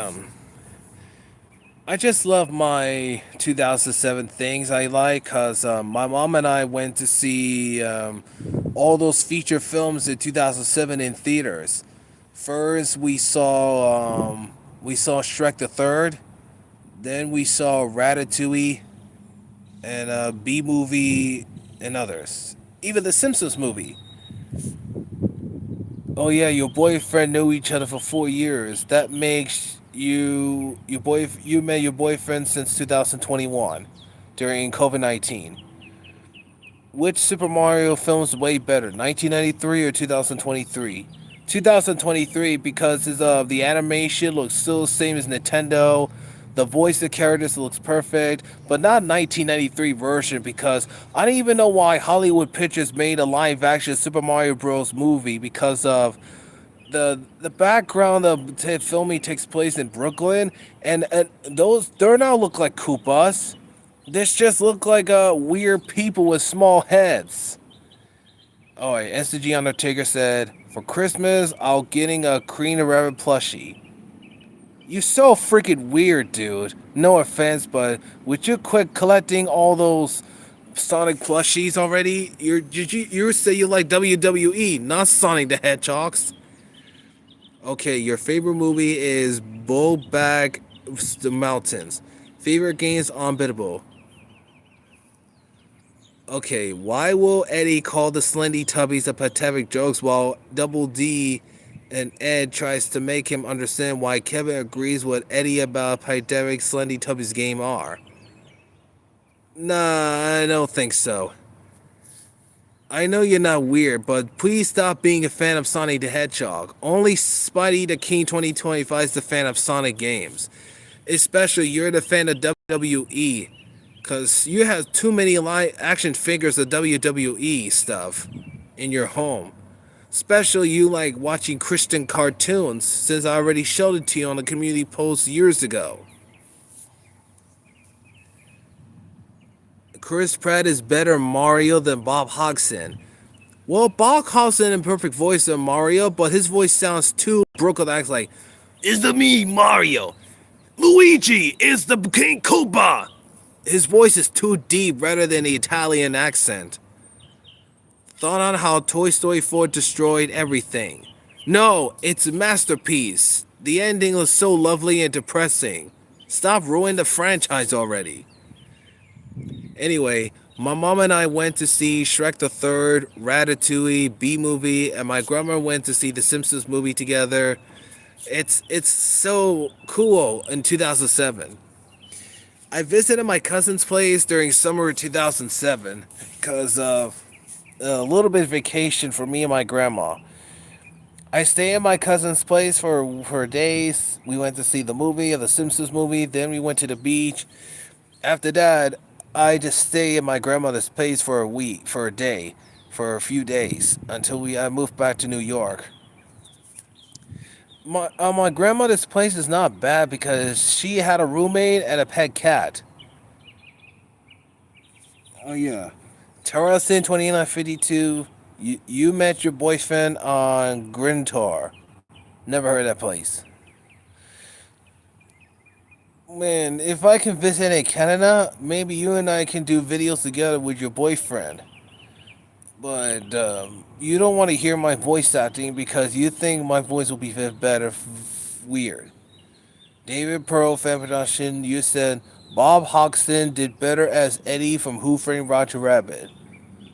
I just love my 2007 things I like because my mom and I went to see all those feature films in 2007 in theaters. First, we saw Shrek the Third. Then we saw Ratatouille and B movie and others. Even the Simpsons movie. Oh yeah, your boyfriend knew each other for 4 years. That makes you met your boyfriend since 2021 during COVID-19. Which Super Mario film is way better, 1993 or 2023? 2023 because the animation looks still the same as Nintendo. The voice of characters looks perfect, but not 1993 version because I don't even know why Hollywood Pictures made a live action Super Mario Bros. Movie because of the background of filming takes place in Brooklyn, and those they now look like Koopas. This just look like weird people with small heads. Oh, wait, SDG Undertaker said, "For Christmas, I'll getting a Queen Rabbit plushie." You so freaking weird, dude. No offense, but would you quit collecting all those Sonic plushies already? You say you like WWE, not Sonic the Hedgehogs. Okay, your favorite movie is Bullback the Mountains. Favorite games Unbeatable. Okay, why will Eddie call the Slendy Tubbies the pathetic jokes while Double D and Ed tries to make him understand why Kevin agrees with Eddie about pathetic Slendy Tubbies game are? Nah, I don't think so. I know you're not weird, but please stop being a fan of Sonic the Hedgehog. Only Spidey the King 2025 is the fan of Sonic games. Especially you're the fan of WWE. Because you have too many live action figures of WWE stuff in your home. Especially you like watching Christian cartoons, since I already showed it to you on the community post years ago. Chris Pratt is better Mario than Bob Hodgson. Well, Bob Hodgson in perfect voice of Mario, but his voice sounds too broken. Acts like, "It's the me Mario. Luigi is the King Koopa." His voice is too deep rather than the Italian accent. Thought on how Toy Story 4 destroyed everything. No, it's a masterpiece. The ending was so lovely and depressing. Stop ruining the franchise already. Anyway, my mom and I went to see Shrek the Third, Ratatouille, B movie, and my grandma went to see the Simpsons movie together. It's so cool in 2007. I visited my cousin's place during summer of 2007 because of a little bit of vacation for me and my grandma. I stayed at my cousin's place for days. We went to see the movie of the Simpsons movie. Then we went to the beach. After that, I just stayed at my grandmother's place for a week, for a day, for a few days until I moved back to New York. My grandmother's place is not bad because she had a roommate and a pet cat. Oh yeah. Terracin 2952. You met your boyfriend on Grintor. Never heard of that place. Man, if I can visit in Canada, maybe you and I can do videos together with your boyfriend. But you don't want to hear my voice acting because you think my voice will be better. Weird. David Pearl fan production. You said Bob Hoxton did better as Eddie from Who Framed Roger Rabbit.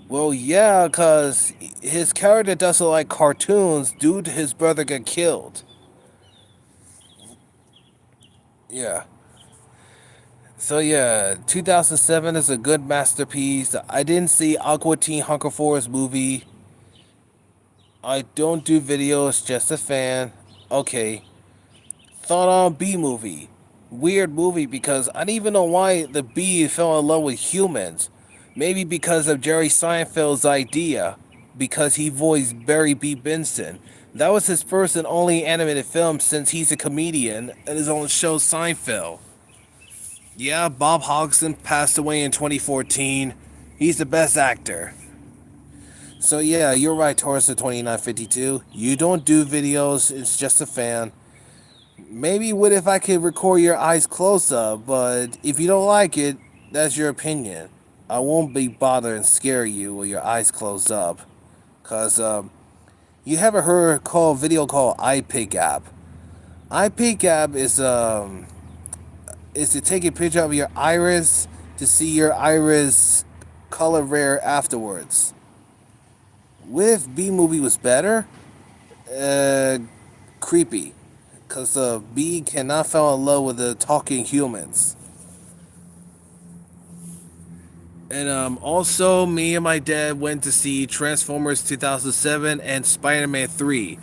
Well, yeah, cause his character doesn't like cartoons due to his brother get killed. Yeah. So yeah, 2007 is a good masterpiece. I didn't see Aqua Teen Hunger Force movie. I don't do videos, just a fan. Okay. Thought on B movie. Weird movie because I don't even know why the bee fell in love with humans. Maybe because of Jerry Seinfeld's idea. Because he voiced Barry B. Benson. That was his first and only animated film since he's a comedian and his own show Seinfeld. Yeah, Bob Hodgson passed away in 2014. He's the best actor. So yeah, you're right, Taurus of 2952. You don't do videos, it's just a fan. Maybe what if I could record your eyes close up, but if you don't like it, that's your opinion. I won't be bothered and scare you with your eyes closed up. Cause you haven't heard called video called iPic app. iPic app is to take a picture of your iris to see your iris color rare afterwards. What if B movie was better? Creepy, cause the bee cannot fall in love with the talking humans. And also, me and my dad went to see Transformers 2007 and Spider-Man 3.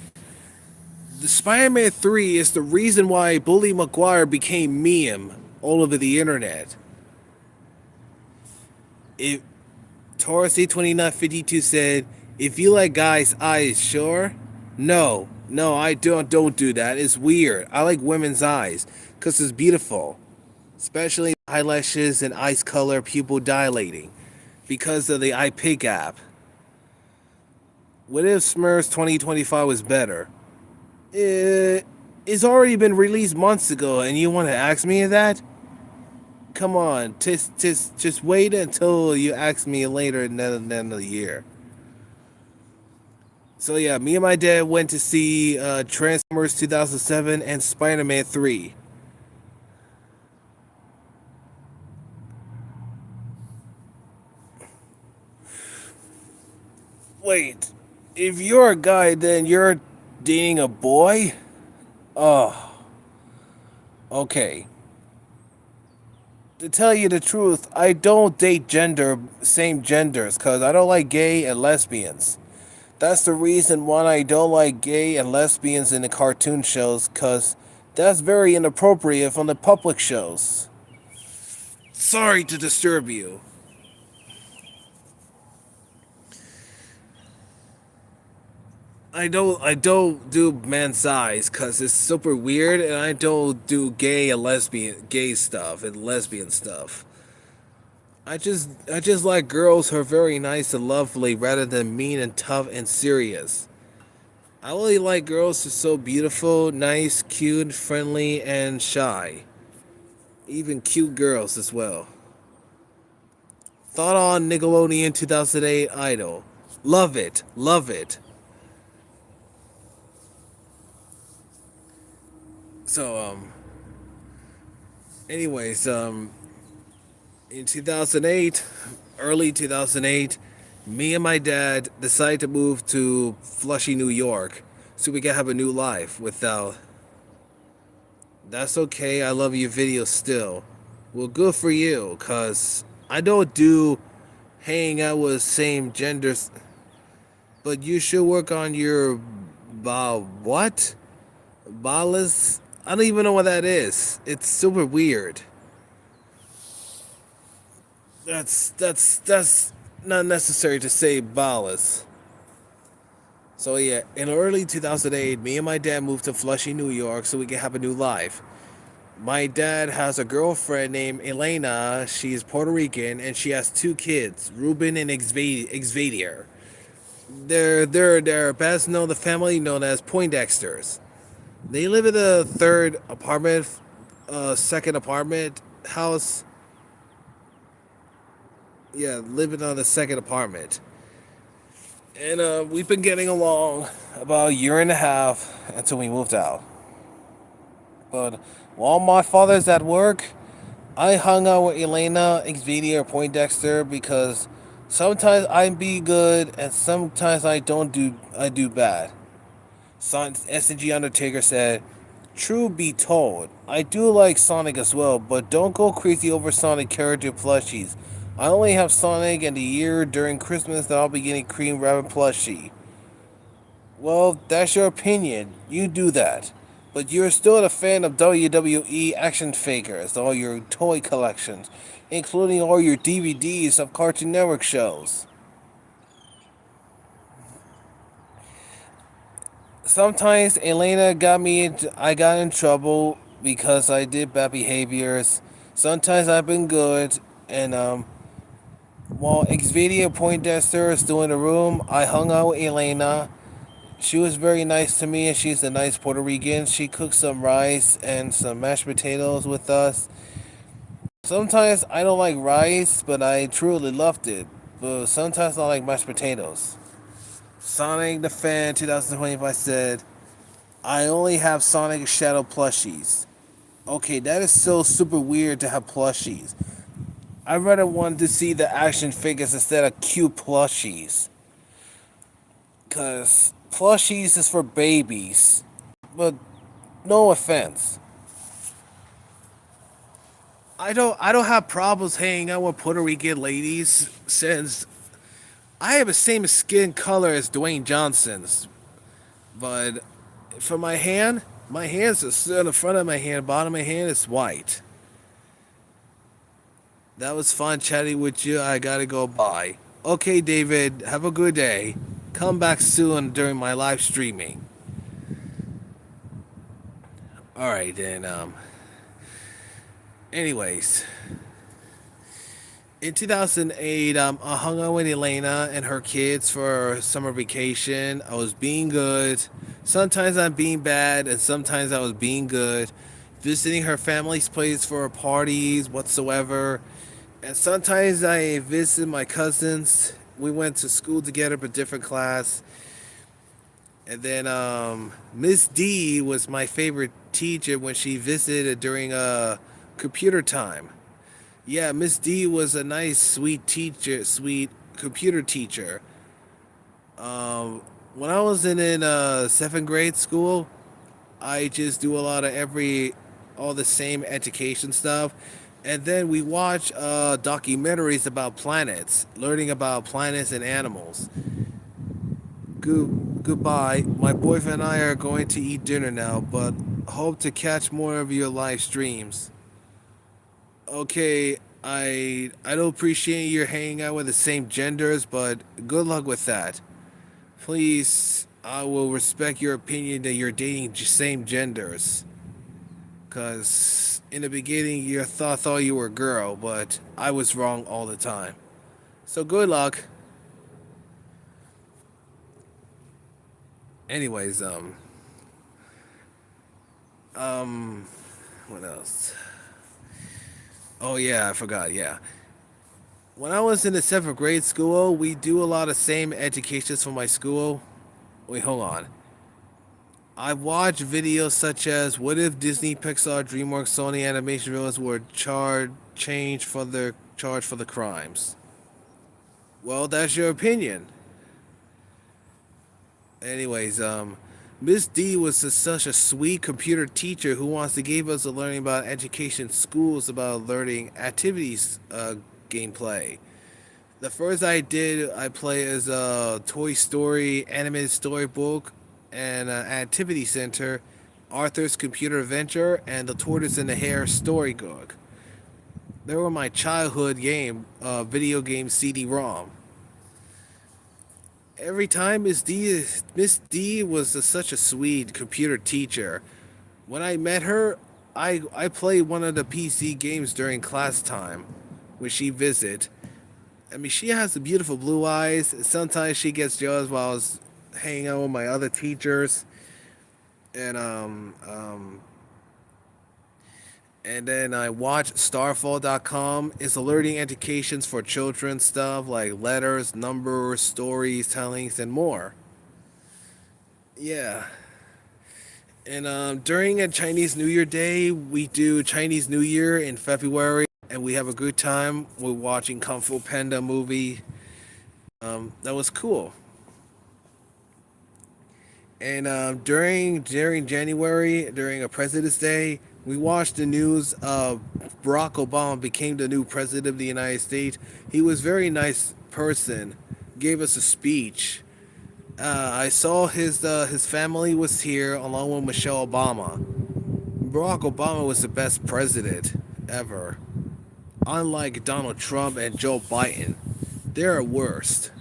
The Spider-Man 3 is the reason why Bully Maguire became meme all over the internet. If Taurus A2952 said, "If you like guys' eyes, sure." No, I don't do that. It's weird. I like women's eyes because it's beautiful, especially eyelashes and eyes color, pupil dilating, because of the iPic app. What if Smurfs 2025 was better? It's already been released months ago, and you want to ask me that? Come on, just wait until you ask me later in the end of the year. So yeah, me and my dad went to see Transformers 2007 and Spider-Man 3. Wait, if you're a guy, then you're dating a boy? Oh, okay. To tell you the truth, I don't date same genders, because I don't like gay and lesbians. That's the reason why I don't like gay and lesbians in the cartoon shows, because that's very inappropriate from the public shows. Sorry to disturb you. I don't do men's eyes because it's super weird, and I don't do gay stuff and lesbian stuff. I just like girls who are very nice and lovely rather than mean and tough and serious. I really like girls who are so beautiful, nice, cute, friendly, and shy. Even cute girls as well. Thought on Nickelodeon 2008 Idol. Love it, love it. So anyways, in 2008, early 2008, me and my dad decided to move to Flushing, New York, so we can have a new life without. That's okay, I love your videos still. Well, good for you, cause I don't do hanging out with same genders, but you should work on your what? Ballas? I don't even know what that is. It's super weird. That's not necessary to say ballas. So yeah, in early 2008, me and my dad moved to Flushing, New York, so we can have a new life. My dad has a girlfriend named Elena. She's Puerto Rican, and she has two kids, Ruben and Xavier. They're best known the family known as Poindexters. They live in a third apartment, second apartment house. Yeah, living on the second apartment. And we've been getting along about a year and a half until we moved out. But while my father's at work, I hung out with Elena, Xavier, Poindexter because sometimes I be good and sometimes I do bad. SNG Undertaker said, "True be told, I do like Sonic as well, but don't go crazy over Sonic character plushies. I only have Sonic and the year during Christmas that I'll be getting Cream Rabbit plushie." Well, that's your opinion. You do that. But you're still a fan of WWE action figures, all your toy collections, including all your DVDs of Cartoon Network shows. Sometimes Elena got me. I got in trouble because I did bad behaviors. Sometimes I've been good, and while Xvidia Poindexter is doing the room, I hung out with Elena. She was very nice to me, and she's a nice Puerto Rican. She cooked some rice and some mashed potatoes with us. Sometimes I don't like rice, but I truly loved it. But sometimes I like mashed potatoes. Sonic the Fan 2025 said, I only have Sonic Shadow plushies. Okay, that is so super weird to have plushies. I rather want to see the action figures instead of cute plushies. Cause plushies is for babies. But no offense. I don't have problems hanging out with Puerto Rican ladies since I have the same skin color as Dwayne Johnson's. But for my hands is on the front of my hand, bottom of my hand is white. That was fun chatting with you. I gotta go. Bye. Okay, David, have a good day. Come back soon during my live streaming. Alright then, anyways. In 2008, I hung out with Elena and her kids for summer vacation. I was being good. Sometimes I'm being bad, and sometimes I was being good. Visiting her family's place for parties, whatsoever. And sometimes I visit my cousins. We went to school together, but different class. And then Miss D was my favorite teacher when she visited during computer time. Yeah, Miss D was a nice, sweet teacher, sweet computer teacher. When I was in seventh grade school, I just do a lot of all the same education stuff. And then we watch documentaries about planets, learning about planets and animals. Goodbye. My boyfriend and I are going to eat dinner now, but hope to catch more of your live streams. Okay, I don't appreciate you hanging out with the same genders, but good luck with that. Please, I will respect your opinion that you're dating same genders. Cause in the beginning you thought you were a girl, but I was wrong all the time. So good luck. Anyways, what else? Oh yeah, I forgot. Yeah, when I was in the seventh grade school, we do a lot of same educations for my school. Wait, hold on. I watched videos such as what if Disney, Pixar, DreamWorks, Sony Animation Studios were charged for the crimes. Well, that's your opinion. Anyways, Miss D was such a sweet computer teacher who wants to give us a learning about education schools about learning activities gameplay. The first I did, I play as a Toy Story animated storybook and Activity Center, Arthur's Computer Adventure, and the Tortoise and the Hare Storybook. They were my childhood video game CD-ROM. Every time Miss D was such a sweet computer teacher. When I met her, I played one of the PC games during class time when she visit. I mean, she has the beautiful blue eyes. Sometimes she gets jealous while I was hanging out with my other teachers, and and then I watch Starfall.com. It's alerting educations for children stuff like letters, numbers, stories, tellings, and more. Yeah. And during a Chinese New Year Day, we do Chinese New Year in February, and we have a good time. We're watching Kung Fu Panda movie. That was cool. And during January, during a President's Day, we watched the news. Barack Obama became the new president of the United States. He was a very nice person. Gave us a speech. I saw his family was here along with Michelle Obama. Barack Obama was the best president ever. Unlike Donald Trump and Joe Biden, they're worst.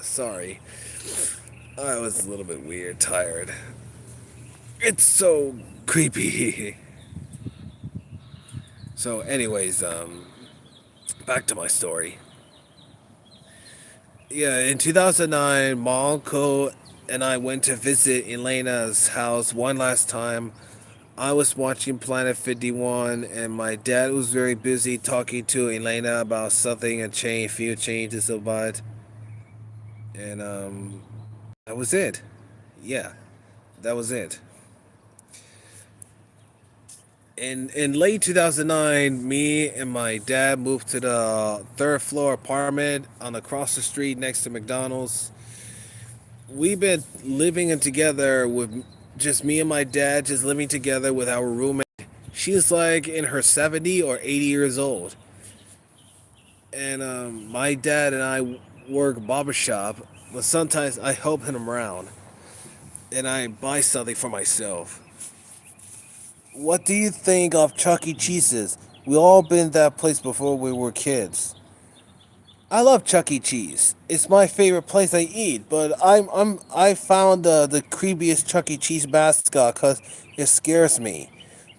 Sorry, I was a little bit weird, tired. It's so creepy. So, anyways, back to my story. Yeah, in 2009, my uncle and I went to visit Elena's house one last time. I was watching Planet 51, and my dad was very busy talking to Elena about something, few changes about, and that was it. Yeah, that was it. In late 2009, me and my dad moved to the third floor apartment on across the street next to McDonald's. We've been living in together with just me and my dad, just living together with our roommate. She's like in her 70 or 80 years old. And my dad and I work barbershop, but sometimes I help him around and I buy something for myself. What do you think of Chuck E. Cheese's? We all been that place before we were kids. I love Chuck E. Cheese. It's my favorite place I eat, but I found the creepiest Chuck E. Cheese mascot because it scares me.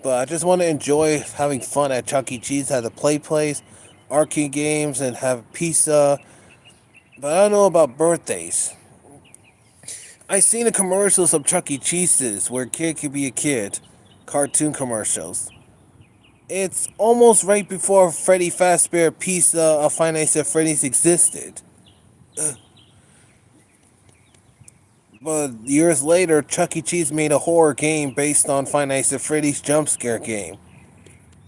But I just want to enjoy having fun at Chuck E. Cheese, have the play place, arcade games, and have pizza. But I don't know about birthdays. I seen the commercials of Chuck E. Cheese's where a kid could be a kid, cartoon commercials. It's almost right before Freddy Fazbear Pizza of Five Nights at Freddy's existed. But years later, Chuck E. Cheese made a horror game based on Five Nights at Freddy's jump scare game.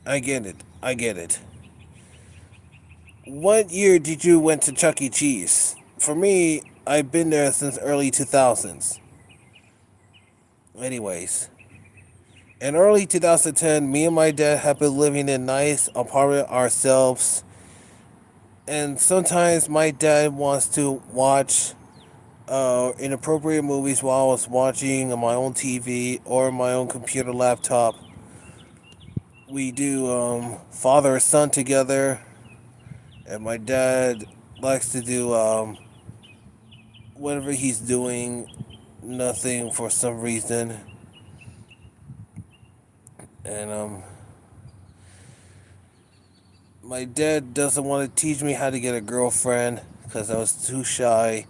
I get it. I get it. What year did you went to Chuck E. Cheese? For me, I've been there since early 2000s. Anyways, in early 2010, me and my dad have been living in a nice apartment ourselves. And sometimes my dad wants to watch inappropriate movies while I was watching on my own TV or my own computer laptop. We do father son together, and my dad likes to do whatever he's doing, nothing for some reason. And my dad doesn't want to teach me how to get a girlfriend because I was too shy.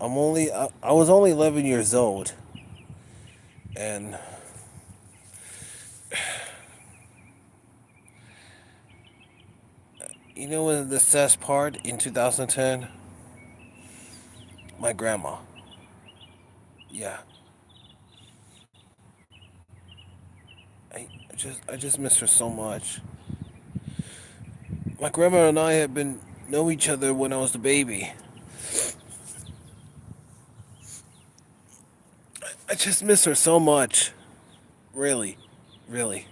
I was only 11 years old, and you know what the saddest part in 2010? My grandma. Yeah, I just miss her so much. My grandma and I had been know each other when I was a baby. I just miss her so much. Really, really.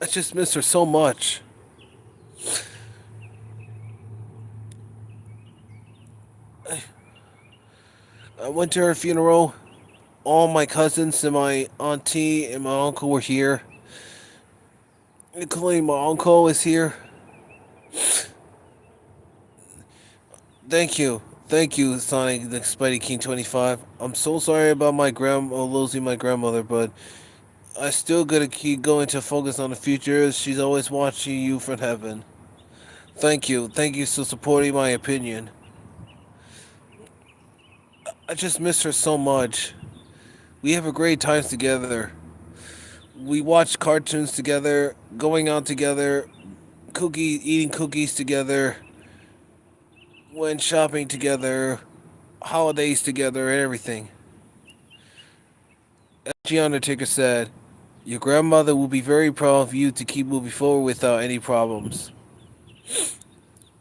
I just miss her so much. I went to her funeral. All my cousins and my auntie and my uncle were here. Including my uncle is here. Thank you. Thank you, Sonic the Spidey King 25. I'm so sorry about my losing my grandmother, but I still gotta keep going to focus on the future. She's always watching you from heaven. Thank you. Thank you for supporting my opinion. I just miss her so much. We have a great times together. We watch cartoons together, going out together, eating cookies together, went shopping together, holidays together, and everything. As the Undertaker said, your grandmother will be very proud of you to keep moving forward without any problems.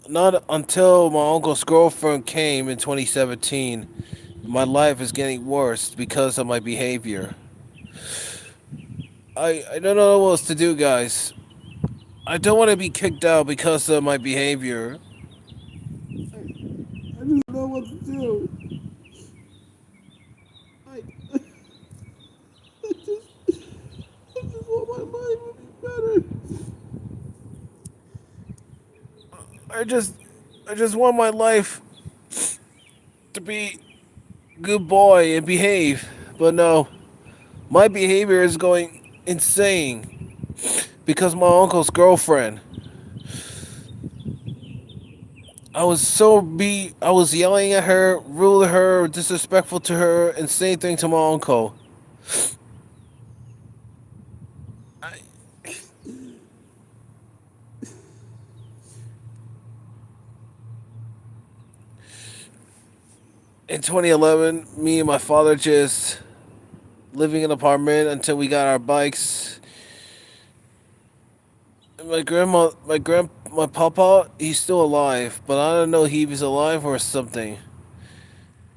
Not until my uncle's girlfriend came in 2017, my life is getting worse because of my behavior. I don't know what else to do, guys. I don't want to be kicked out because of my behavior. I just don't know what to do. I, I just, I just want my life to be better. I just, I just want my life to be good boy and behave. But no, my behavior is going insane because my uncle's girlfriend. I was yelling at her, rude to her, disrespectful to her, and same thing to my uncle. I, in 2011, me and my father just living in an apartment until we got our bikes. My papa, he's still alive, but I don't know if he was alive or something.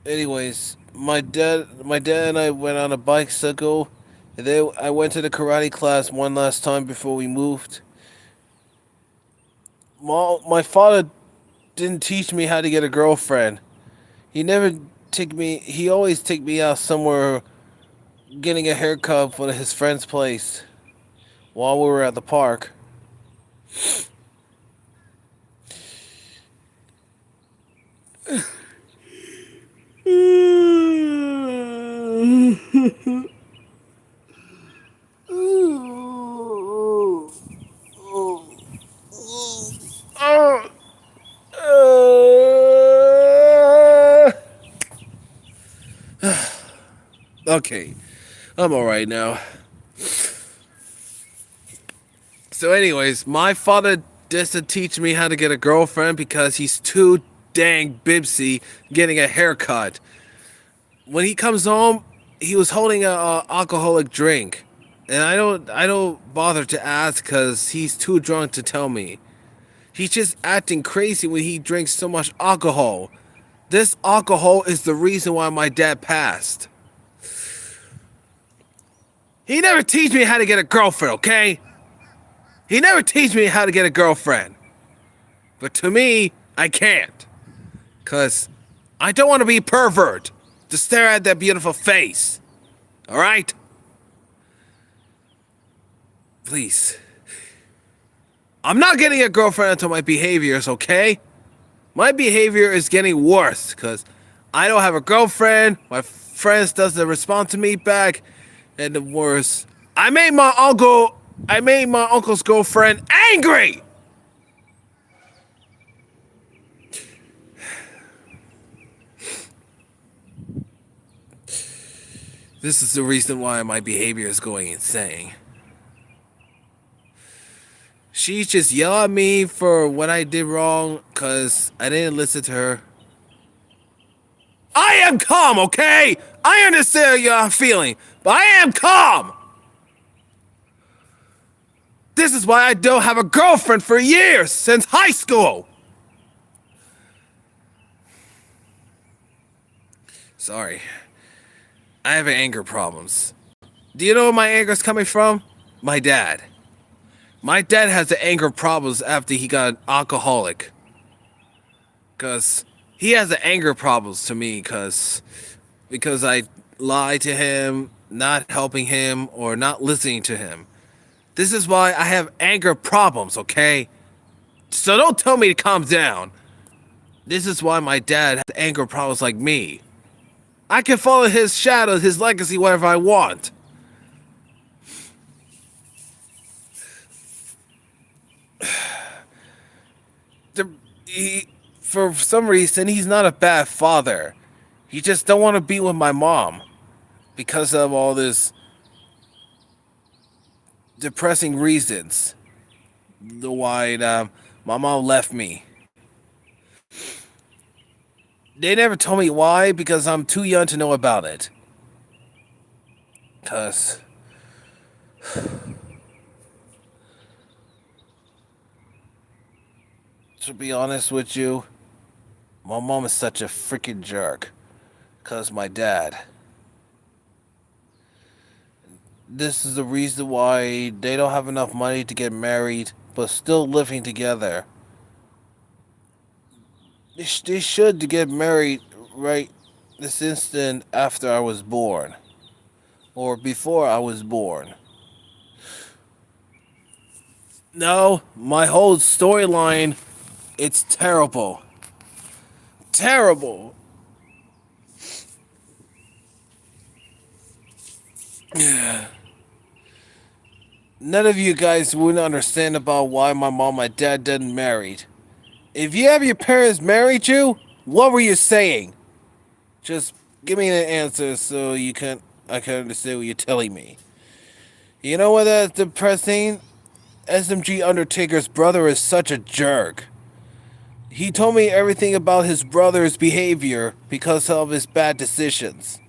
Anyways, my dad and I went on a bicycle, and then I went to the karate class one last time before we moved. My father didn't teach me how to get a girlfriend. He never take me. He always take me out somewhere, getting a haircut for his friend's place while we were at the park. Okay, I'm alright now. So, anyways, my father doesn't teach me how to get a girlfriend because he's too dang bibsy getting a haircut. When he comes home, he was holding a alcoholic drink, and I don't bother to ask because he's too drunk to tell me. He's just acting crazy when he drinks so much alcohol. This alcohol is the reason why my dad passed. He never teach me how to get a girlfriend, okay? He never teach me how to get a girlfriend. But to me, I can't. Cause I don't want to be a pervert to stare at that beautiful face. Alright? Please. I'm not getting a girlfriend until my behavior is okay. My behavior is getting worse because I don't have a girlfriend, my friends doesn't respond to me back, and the worst, I made my uncle's girlfriend angry! This is the reason why my behavior is going insane. She just yelled at me for what I did wrong because I didn't listen to her. I am calm, okay? I understand your feeling, but I am calm! This is why I don't have a girlfriend for years, since high school! Sorry. I have anger problems. Do you know where my anger is coming from? My dad. My dad has the anger problems after he got alcoholic. Cause he has the anger problems to me because I lied to him, not helping him, or not listening to him. This is why I have anger problems, okay? So don't tell me to calm down. This is why my dad has anger problems like me. I can follow his shadow, his legacy, whatever I want. He, for some reason, he's not a bad father. He just don't want to be with my mom because of all this depressing reasons. The why my mom left me. They never told me why because I'm too young to know about it. Cause to be honest with you, my mom is such a freaking jerk. Cause my dad. This is the reason why they don't have enough money to get married, but still living together. They should get married right this instant after I was born, or before I was born. No, my whole storyline, it's terrible. Terrible. None of you guys wouldn't understand about why my mom and my dad didn't married. If you have your parents married you, what were you saying? Just give me an answer so I can understand what you're telling me. You know what that's depressing? SMG Undertaker's brother is such a jerk. He told me everything about his brother's behavior because of his bad decisions.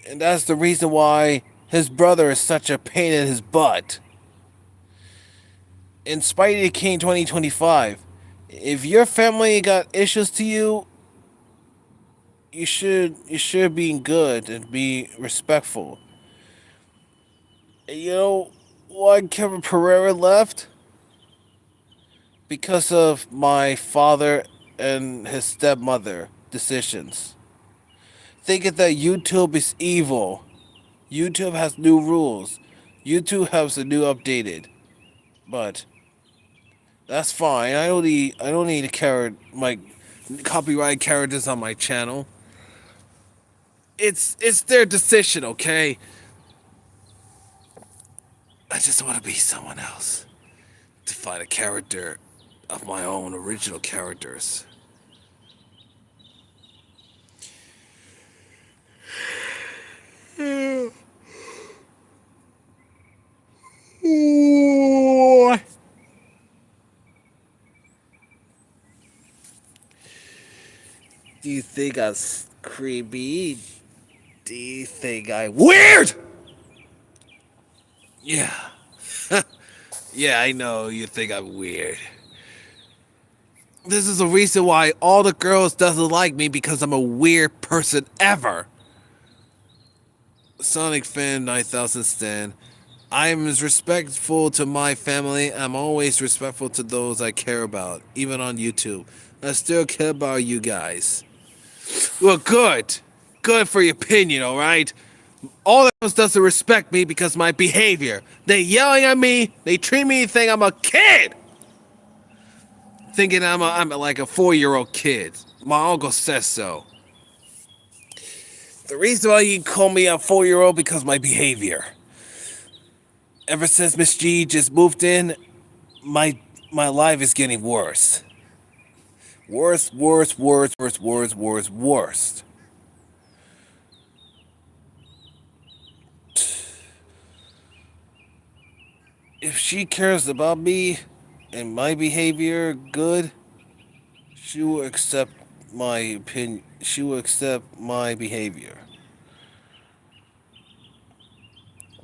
And that's the reason why his brother is such a pain in his butt. In Spidey King 2025, if your family got issues to you, you should be good and be respectful. And you know why Kevin Pereira left? Because of my father and his stepmother decisions. Thinking that YouTube is evil. YouTube has new rules. YouTube has a new updated. But that's fine. I don't need my copyright characters on my channel. It's their decision, okay? I just want to be someone else. To find a character of my own original characters. Do you think I'm creepy? Do you think I'm weird? Yeah. Yeah, I know you think I'm weird. This is the reason why all the girls doesn't like me because I'm a weird person ever. Sonic Fan 9000 Stan. I'm as respectful to my family. I'm always respectful to those I care about, even on YouTube. I still care about you guys. Well, good. Good for your opinion, alright? All that else doesn't respect me because of my behavior. They yelling at me. They treat me think I'm a kid. Thinking I'm like a 4-year-old kid. My uncle says so. The reason why you call me a 4-year-old because of my behavior. Ever since Miss G just moved in, my life is getting worse. Worse. If she cares about me and my behavior good, she will accept my opinion. She will accept my behavior.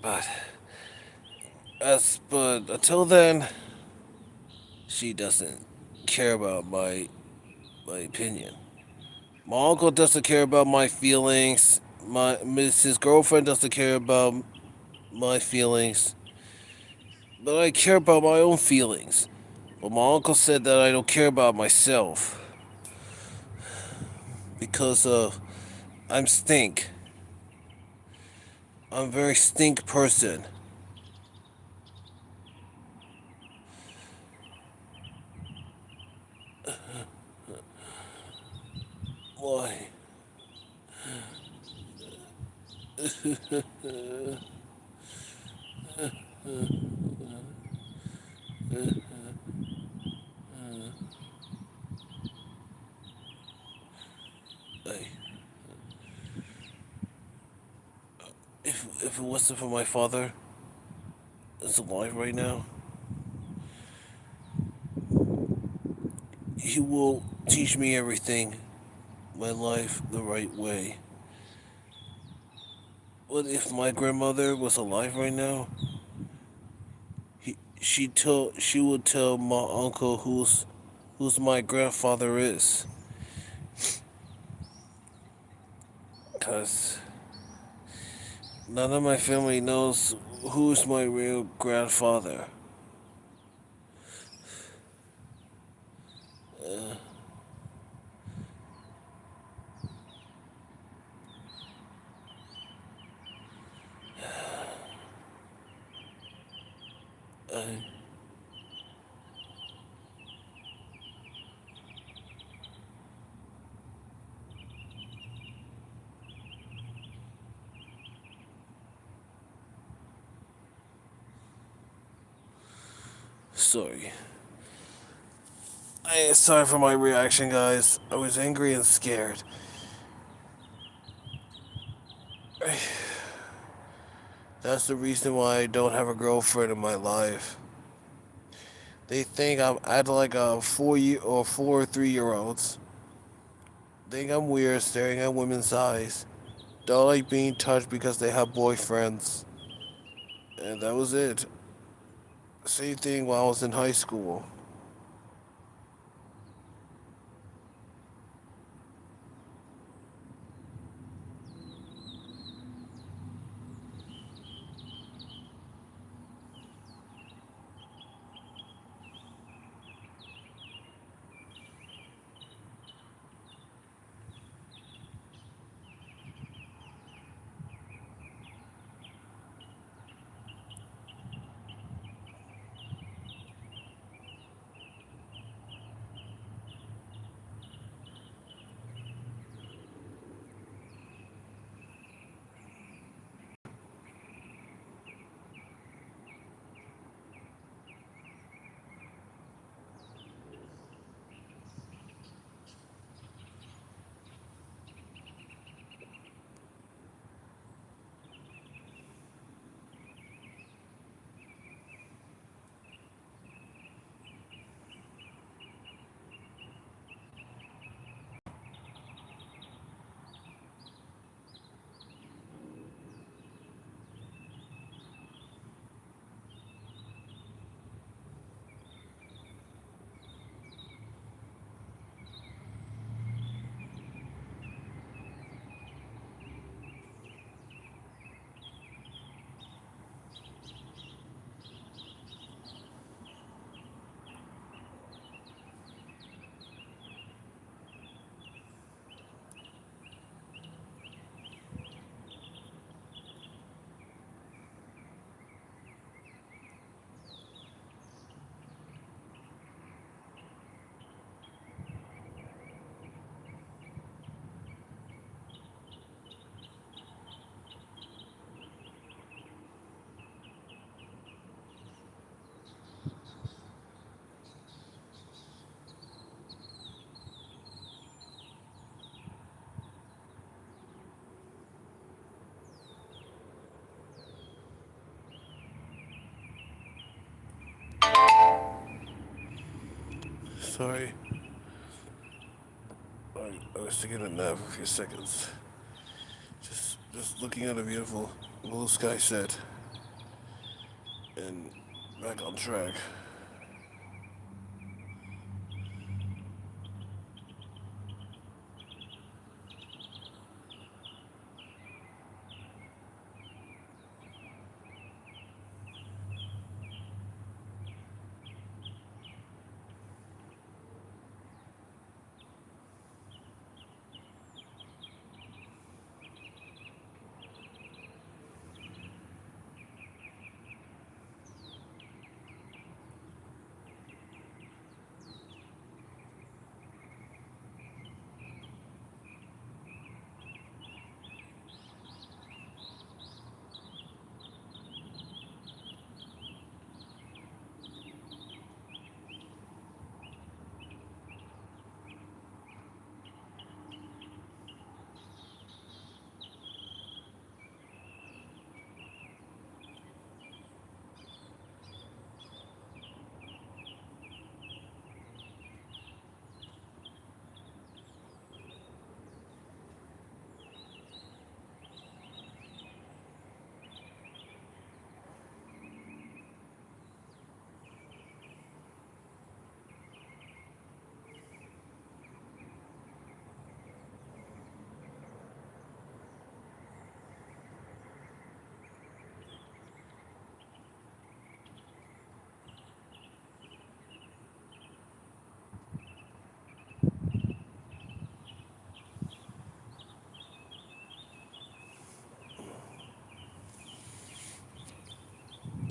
But until then, she doesn't care about my opinion. My uncle doesn't care about my feelings. His girlfriend doesn't care about my feelings. But I care about my own feelings. But my uncle said that I don't care about myself. Because I'm stink. I'm a very stink person. Why? I, if it wasn't for my father, that's alive right now, he will teach me everything, my life the right way. What if my grandmother was alive right now? She would tell my uncle who's my grandfather is. 'Cause none of my family knows who's my real grandfather. Uh, sorry. Sorry for my reaction, guys. I was angry and scared. That's the reason why I don't have a girlfriend in my life. They think I'm at like a 4 or 3 year olds. Think I'm weird staring at women's eyes. Don't like being touched because they have boyfriends. And that was it. Same thing while I was in high school. Sorry. I was taking a nap for a few seconds. Just looking at a beautiful blue sky set. And back on track.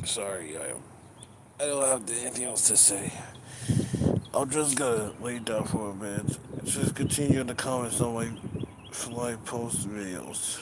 Sorry, I am I don't have anything else to say. I'm just gonna lay down for a minute. Just continue in the comments on my fly post videos.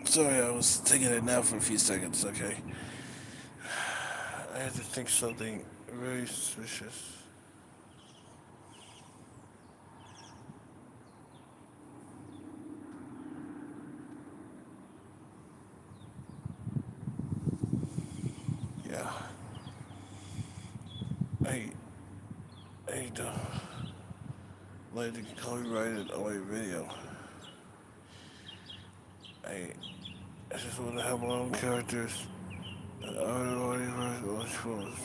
Sorry, I was taking a nap for a few seconds, okay? I had to think something very suspicious. Yeah. I, I don't like the copyrighted on my video. I, I just want to have my own characters. And I don't want to watch phones.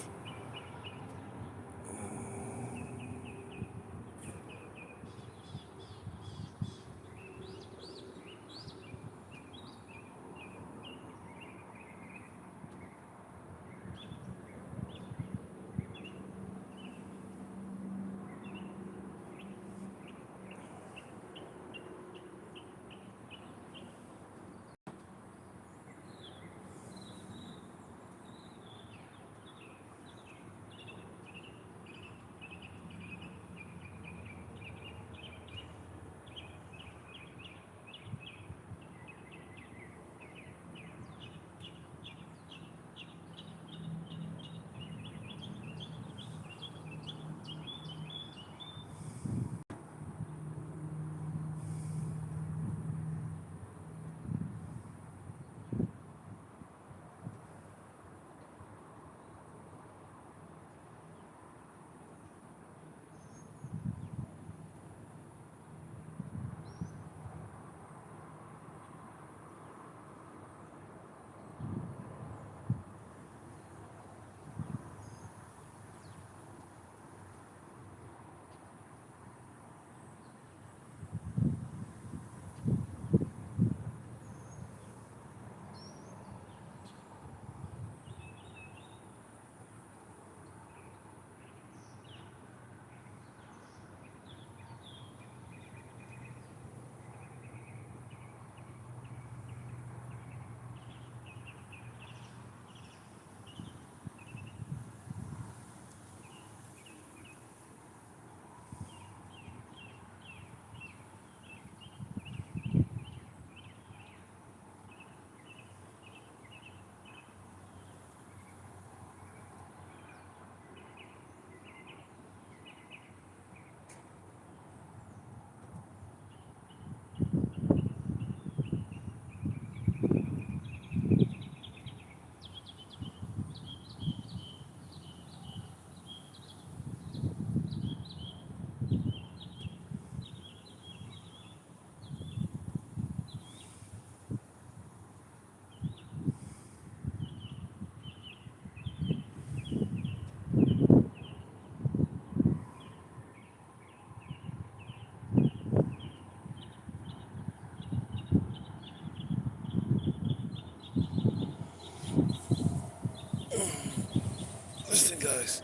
guys.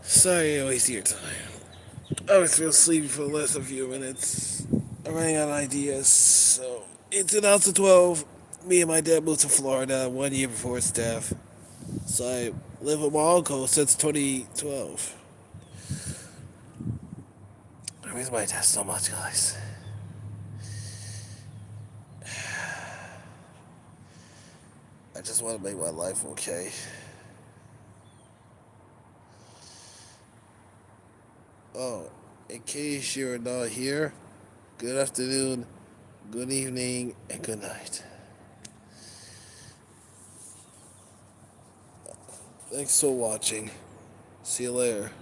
Sorry I wasted your time. I was real sleepy for the last few minutes. I'm running out of ideas, so in 2012, me and my dad moved to Florida 1 year before his death. So I live with my uncle since 2012. I miss my dad so much, guys. I just want to make my life okay. Oh, in case you're not here, good afternoon, good evening, and good night. Thanks for watching. See you later.